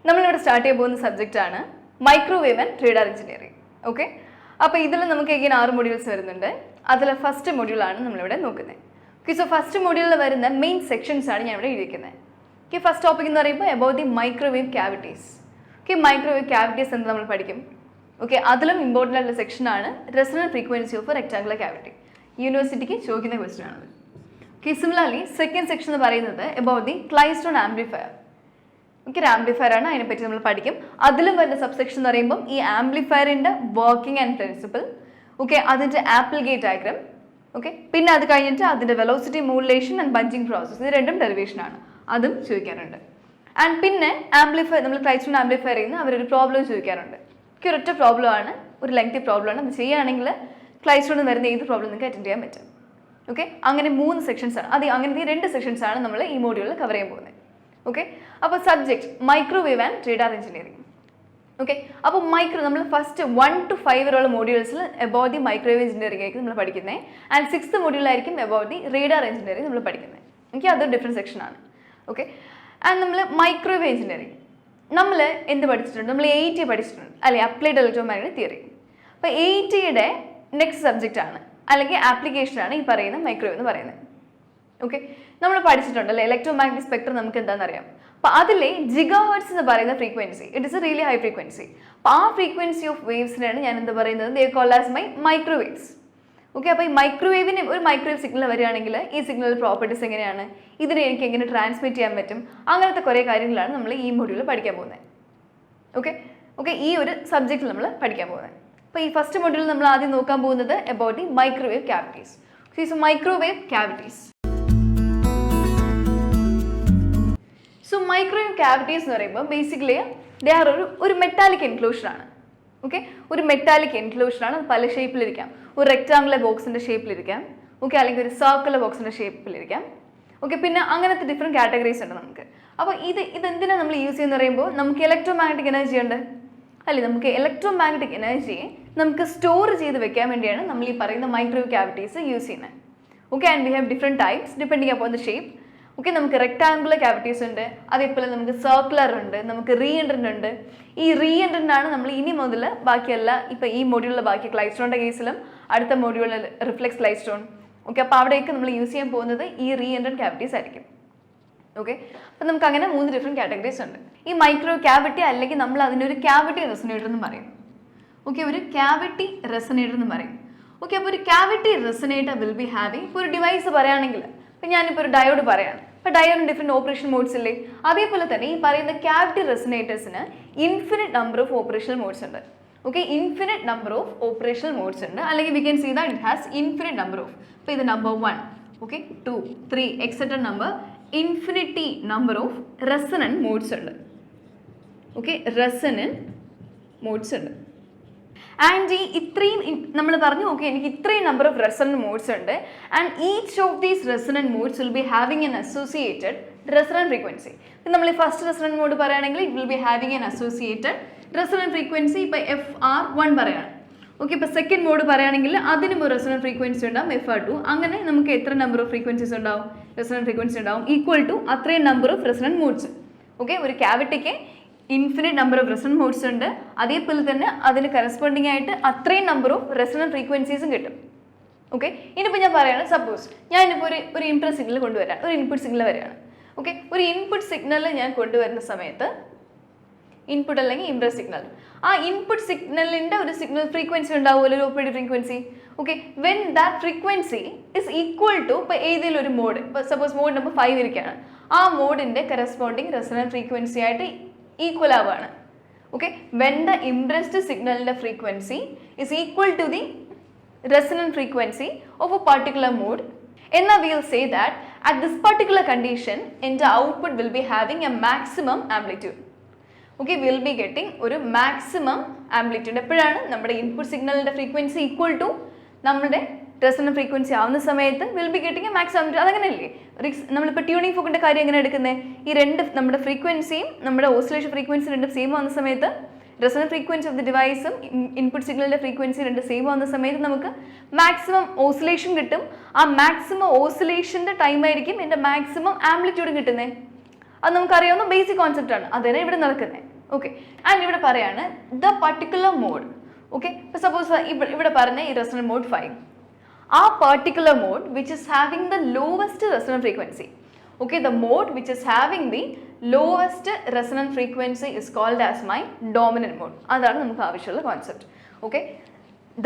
നമ്മളിവിടെ സ്റ്റാർട്ട് ചെയ്യാൻ പോകുന്ന സബ്ജക്റ്റാണ് microwave and radar engineering. Okay, അപ്പോൾ ഇതിൽ നമുക്ക് ഇങ്ങനെ 6 മൊഡ്യൂൾസ് വരുന്നുണ്ട്. അതിൽ ഫസ്റ്റ് മൊഡ്യൂളാണ് നമ്മളിവിടെ നോക്കുന്നത്. ഓക്കെ, സോ ഫസ്റ്റ് മൊഡ്യൂളിൽ വരുന്ന മെയിൻ സെക്ഷൻസ് ആണ് ഞാൻ ഇവിടെ എഴുതിയിരിക്കുന്നത്. ഓക്കെ, ഫസ്റ്റ് ടോപ്പിക് എന്ന് പറയുമ്പോൾ about the microwave cavities. Okay, microwave cavities എന്ന് നമ്മൾ പഠിക്കും. ഓക്കെ, അതിലും ഇമ്പോർട്ടൻ്റ് ആയിട്ടുള്ള സെക്ഷനാണ് resonant frequency of rectangular cavity. യൂണിവേഴ്സിറ്റിക്ക് ചോദിക്കുന്ന ക്വസ്റ്റ്യൻ ആണത്. ഓക്കെ, സിമിലർലി സെക്കൻഡ് സെക്ഷൻ എന്ന് പറയുന്നത് about the klystron amplifier. Okay, ഒരു ആംപ്ലിഫയർ ആണ്, അതിനെപ്പറ്റി നമ്മൾ പഠിക്കും. അതിലും വരുന്ന സബ്സെക്ഷൻ എന്ന് പറയുമ്പോൾ ഈ ആംപ്ലിഫയറിൻ്റെ വർക്കിംഗ് ആൻഡ് പ്രിൻസിപ്പിൾ. ഓക്കെ, അതിൻ്റെ ആപ്പിൾ ഗേറ്റ് ഡയഗ്രാം. ഓക്കെ, പിന്നെ അത് കഴിഞ്ഞിട്ട് അതിൻ്റെ velocity modulation and bunching process, ഇത് രണ്ടും ഡെറിവേഷൻ ആണ്, അതും ചോദിക്കാറുണ്ട്. ആൻഡ് പിന്നെ ആംപ്ലിഫയർ, നമ്മൾ ക്ലൈസ്ട്രോൺ ആംപ്ലിഫയർ ചെയ്യുന്ന അവരൊരു പ്രോബ്ലം ചോദിക്കാറുണ്ട്. ഓക്കെ, ഒരൊറ്റ പ്രോബ്ലം ആണ്, ഒരു ലെങ്തി പ്രോബ്ലം ആണ്. അത് ചെയ്യുകയാണെങ്കിൽ ക്ലൈസ്ട്രോണിൽ വരുന്ന ഏത് പ്രോബ്ലം നിങ്ങൾക്ക് അറ്റൻഡ് ചെയ്യാൻ പറ്റും. ഓക്കെ, അങ്ങനെ 3 സെക്ഷൻസ് ആണ്, അങ്ങനത്തെ 2 സെക്ഷൻസ് ആണ് നമ്മൾ ഈ മോഡ്യൂളിൽ കവർ ചെയ്യാൻ പോകുന്നത്. ഓക്കെ, അപ്പോൾ subject microwave and radar engineering. Okay, അപ്പോൾ നമ്മൾ ഫസ്റ്റ് 1 to 5 വരെയുള്ള മോഡ്യൂൾസിൽ അബൌട്ട് ദി മൈക്രോവേവ് എഞ്ചിനീയറിംഗ് ആയിരിക്കും നമ്മൾ പഠിക്കുന്നത്. ആൻഡ് 6th മോഡ്യൂളായിരിക്കും അബൌട്ട് ദി റേഡാർ എഞ്ചിനീയറിംഗ് നമ്മൾ പഠിക്കുന്നത്. ഓക്കെ, അതൊരു ഡിഫറെൻറ്റ് സെക്ഷനാണ്. ഓക്കെ, ആൻഡ് നമ്മൾ മൈക്രോവേവ് എഞ്ചിനീയറിംഗ് നമ്മൾ എന്ത് പഠിച്ചിട്ടുണ്ട്? നമ്മൾ AET പഠിച്ചിട്ടുണ്ട് അല്ലെ, അപ്ലൈഡ് ഇലക്ട്രോമാഗ്നറ്റിക് തിയറി. അപ്പോൾ AETയുടെ നെക്സ്റ്റ് സബ്ജക്റ്റ് ആണ് അല്ലെങ്കിൽ ആപ്ലിക്കേഷനാണ് ഈ പറയുന്ന മൈക്രോവേവ് എന്ന് പറയുന്നത്. ഓക്കെ, നമ്മൾ പഠിച്ചിട്ടുണ്ട് അല്ലേ, ഇലക്ട്രോമാഗ്നറ്റിക് സ്പെക്ട്രം നമുക്ക് എന്താണെന്ന് അറിയാം. അപ്പോൾ അതിലെ ജിഗാഹെർട്സ് എന്ന് പറയുന്ന frequency, it is A really high frequency. അപ്പോൾ ആ ഫ്രീക്വൻസി ഓഫ് വേവ്സിനാണ് ഞാൻ എന്താ പറയുന്നത്, ദേ കോൾഡ് ആസ് മൈക്രോവേവ്സ്. ഓക്കെ, അപ്പോൾ ഈ മൈക്രോവേവിന് ഒരു മൈക്രോവേവ് സിഗ്നൽ വരികയാണെങ്കിൽ ഈ സിഗ്നൽ പ്രോപ്പർട്ടീസ് എങ്ങനെയാണ്, ഇതിനെ എനിക്ക് എങ്ങനെ ട്രാൻസ്മിറ്റ് ചെയ്യാൻ പറ്റും, അങ്ങനത്തെ കുറേ കാര്യങ്ങളാണ് നമ്മൾ ഈ മൊഡ്യൂളിൽ പഠിക്കാൻ പോകുന്നത്. ഓക്കെ, ഈ ഒരു സബ്ജക്റ്റിൽ നമ്മൾ പഠിക്കാൻ പോകുന്നത്. അപ്പോൾ ഈ ഫസ്റ്റ് മൊഡ്യൂളിൽ നമ്മൾ ആദ്യം നോക്കാൻ പോകുന്നത് about the microwave cavities. So microwave cavities. So microwave cavities എന്ന് പറയുമ്പോൾ ബേസിക്കലി ദേ ആർ ഒരു മെറ്റാലിക് എൻക്ലോഷറാണ്. ഓക്കെ, ഒരു മെറ്റാലിക് എൻക്ലോഷറാണ്. അത് പല ഷേപ്പിലിരിക്കാം. ഒരു റെക്ടാങ്കുലർ ബോക്സിൻ്റെ ഷേപ്പിലിരിക്കാം. ഓക്കെ, അല്ലെങ്കിൽ ഒരു സർക്കുലർ ബോക്സിൻ്റെ ഷേപ്പിലിരിക്കാം. ഓക്കെ, പിന്നെ അങ്ങനത്തെ ഡിഫറെൻറ്റ് കാറ്റഗറീസ് ഉണ്ട് നമുക്ക്. അപ്പോൾ ഇതെന്തിനാണ് നമ്മൾ യൂസ് ചെയ്യുന്നത് പറയുമ്പോൾ നമുക്ക് ഇലക്ട്രോമാഗ്നറ്റിക് എനർജി ഉണ്ട് അല്ലേ, നമുക്ക് ഇലക്ട്രോമാഗ്നറ്റിക് എനർജിയെ നമുക്ക് സ്റ്റോർ ചെയ്ത് വെക്കാൻ വേണ്ടിയാണ് നമ്മൾ ഈ പറയുന്ന മൈക്രോവേവ് ക്യാവിറ്റീസ് യൂസ് ചെയ്യുന്നത്. Okay, and we have different types depending upon the shape. Okay, നമുക്ക് റെക്ടാങ്കുലർ ക്യാവിറ്റീസ് ഉണ്ട്, അതേപോലെ നമുക്ക് സർക്കുലർ ഉണ്ട്, നമുക്ക് റീഎൻട്രൻ്റ് ഉണ്ട്. ഈ റീഎൻട്രൻ്റ് ആണ് നമ്മൾ ഇനി മുതൽ ബാക്കിയല്ല, ഇപ്പോൾ ഈ മൊഡ്യൂളിലെ ബാക്കി ക്ലൈസ്ട്രോണിൻ്റെ കേസിലും അടുത്ത മൊഡ്യൂളിൽ റിഫ്ലെക്സ് ക്ലൈസ്ട്രോൺ. ഓക്കെ, അപ്പോൾ അവിടെയൊക്കെ നമ്മൾ യൂസ് ചെയ്യാൻ പോകുന്നത് ഈ റീഎൻട്രൻ്റ് ക്യാവിറ്റീസ് ആയിരിക്കും. ഓക്കെ, അപ്പോൾ നമുക്ക് അങ്ങനെ 3 ഡിഫറെൻറ്റ് കാറ്റഗറീസ് ഉണ്ട്. ഈ മൈക്രോ ക്യാവിറ്റി അല്ലെങ്കിൽ നമ്മൾ അതിനൊരു ക്യാവിറ്റി റെസൊനേറ്റർ എന്ന് പറയും. ഓക്കെ, ഒരു ക്യാവിറ്റി റെസൊനേറ്റർ എന്ന് പറയും. ഓക്കെ, അപ്പോൾ ഒരു ക്യാവിറ്റി റെസൊനേറ്റർ വിൽ ബി ഹാവിങ്, ഇപ്പോൾ ഒരു ഡിവൈസ് പറയുകയാണെങ്കിൽ, ഇപ്പോൾ ഞാനിപ്പോൾ ഒരു ഡയോഡ് പറയാണ്, ഇപ്പോൾ ഡയോഡിന് ഡിഫറെൻറ്റ് ഓപ്പറേഷൻ മോഡ്സ് ഇല്ലേ, അതേപോലെ തന്നെ ഈ പറയുന്ന ക്യാവിറ്റി റെസൊനേറ്റേഴ്സിന് infinite number of operational modes ഉണ്ട്. Okay, infinite number of operational modes ഉണ്ട്, അല്ലെങ്കിൽ we can see that it has infinite number of, ഇപ്പോൾ ഇത് number 1, okay 2, 3 etcetera number, infinity number of resonant modes ഉണ്ട്. ഓക്കെ, റെസൊനന്റ് മോഡ്സ് ഉണ്ട്. And ഈ ഇത്രയും നമ്മൾ പറഞ്ഞു, ഓക്കെ എനിക്ക് ഇത്രയും നമ്പർ ഓഫ് റെസൊനന്റ് മോഡ്സ് ഉണ്ട്. And each of these resonant modes will be having an associated resonant frequency. ഇപ്പം നമ്മൾ ഈ ഫസ്റ്റ് റെസൊനന്റ് മോഡ് പറയുകയാണെങ്കിൽ it will be having an associated resonant frequency, ഇപ്പോൾ FR1 പറയാണ്. ഓക്കെ, ഇപ്പോൾ സെക്കൻഡ് മോഡ് പറയുകയാണെങ്കിൽ അതിനും ഒരു റെസൊനന്റ് ഫ്രീക്വൻസി ഉണ്ടാവും FR2. അങ്ങനെ നമുക്ക് എത്ര നമ്പർ ഓഫ് ഫ്രീക്വൻസീസ് ഉണ്ടാവും, റെസൊനന്റ് ഫ്രീക്വൻസി ഉണ്ടാവും ഈക്വൽ ടു അത്രയും number of resonant modes. Okay, ഒരു ക്യാവിറ്റിക്ക് infinite number of resonant modes ഉണ്ട്, അതേപോലെ തന്നെ അതിന് കറസ്പോണ്ടിങ് ആയിട്ട് അത്രയും നമ്പർ ഓഫ് റെസൊനന്റ് ഫ്രീക്വൻസീസും കിട്ടും. ഓക്കെ, ഇനിയിപ്പോൾ ഞാൻ പറയുകയാണ്, സപ്പോസ് ഞാനിപ്പോൾ ഒരു ഇൻപുട്ട് സിഗ്നൽ കൊണ്ടുവരാം, ഒരു ഇൻപുട്ട് സിഗ്നൽ വരികയാണ്. ഓക്കെ, ഒരു ഇൻപുട്ട് സിഗ്നൽ ഞാൻ കൊണ്ടുവരുന്ന സമയത്ത്, ഇൻപുട്ട് അല്ലെങ്കിൽ ഇംപൾസ് സിഗ്നൽ, ആ ഇൻപുട്ട് സിഗ്നലിൻ്റെ ഒരു സിഗ്നൽ ഫ്രീക്വൻസി ഉണ്ടാവുമല്ലോ, ഒരു operating frequency. Okay, when that frequency is equal to, ഇപ്പോൾ ഏതെങ്കിലും ഒരു മോഡ്, ഇപ്പോൾ സപ്പോസ് മോഡ് നമ്പർ 5 ഇരിക്കുകയാണ്, ആ മോഡിൻ്റെ കറസ്പോണ്ടിങ് റെസൊനന്റ് ഫ്രീക്വൻസി ആയിട്ട് ഈക്വൽ ആവുകയാണ്. ഓക്കെ, വെൻ ദ ഇംപ്രസ്ഡ് സിഗ്നലിൻ്റെ frequency is equal to the resonant frequency of a particular mode, എന്നാൽ we will say that at this particular condition എൻ്റെ output will be having a maximum amplitude. Okay, will be getting ഒരു maximum amplitude. എപ്പോഴാണ് നമ്മുടെ input സിഗ്നലിൻ്റെ frequency equal to നമ്മുടെ resonant frequency ആവുന്ന സമയത്ത് will be getting a maximum amplitude. അതങ്ങനെയല്ലേ നമ്മളിപ്പോൾ ട്യൂണിംഗ് ഫോക്കിൻ്റെ കാര്യം എങ്ങനെ എടുക്കുന്നത്, ഈ രണ്ട് നമ്മുടെ ഫ്രീക്വൻസിയും നമ്മുടെ ഓസിലേഷൻ ഫ്രീക്വൻസി രണ്ടും സെയിം ആവുന്ന സമയത്ത് റെസൊണന്റ് ഫ്രീക്വൻസി ഓഫ് ദി ഡിവൈസും ഇൻപുട്ട് സിഗ്നലിന്റെ ഫ്രീക്വൻസി രണ്ട് സെയിം ആവുന്ന സമയത്ത് നമുക്ക് മാക്സിമം ഓസിലേഷൻ കിട്ടും. ആ മാക്സിമം ഓസിലേഷന്റെ ടൈം ആയിരിക്കും എൻ്റെ മാക്സിമം ആംപ്ലിറ്റ്യൂഡ് കിട്ടുന്നത്. അത് നമുക്കറിയാവുന്ന ബേസിക് കോൺസെപ്റ്റ് ആണ്. അതാണ് ഇവിടെ നടക്കുന്നത്. ഓക്കെ, ആൻഡ് ഇവിടെ പറയാണ് ദ പർട്ടിക്കുലർ മോഡ്. ഓക്കെ, ഇപ്പോൾ സപ്പോസ് ഇവിടെ പറഞ്ഞ ഈ റെസൊണന്റ് മോഡ് 5, ആ particular mode which is having the lowest resonant frequency. Okay, the mode which is having the lowest resonant frequency is called as my dominant mode. അതാണ് നമുക്ക് ആവശ്യമുള്ള concept. Okay,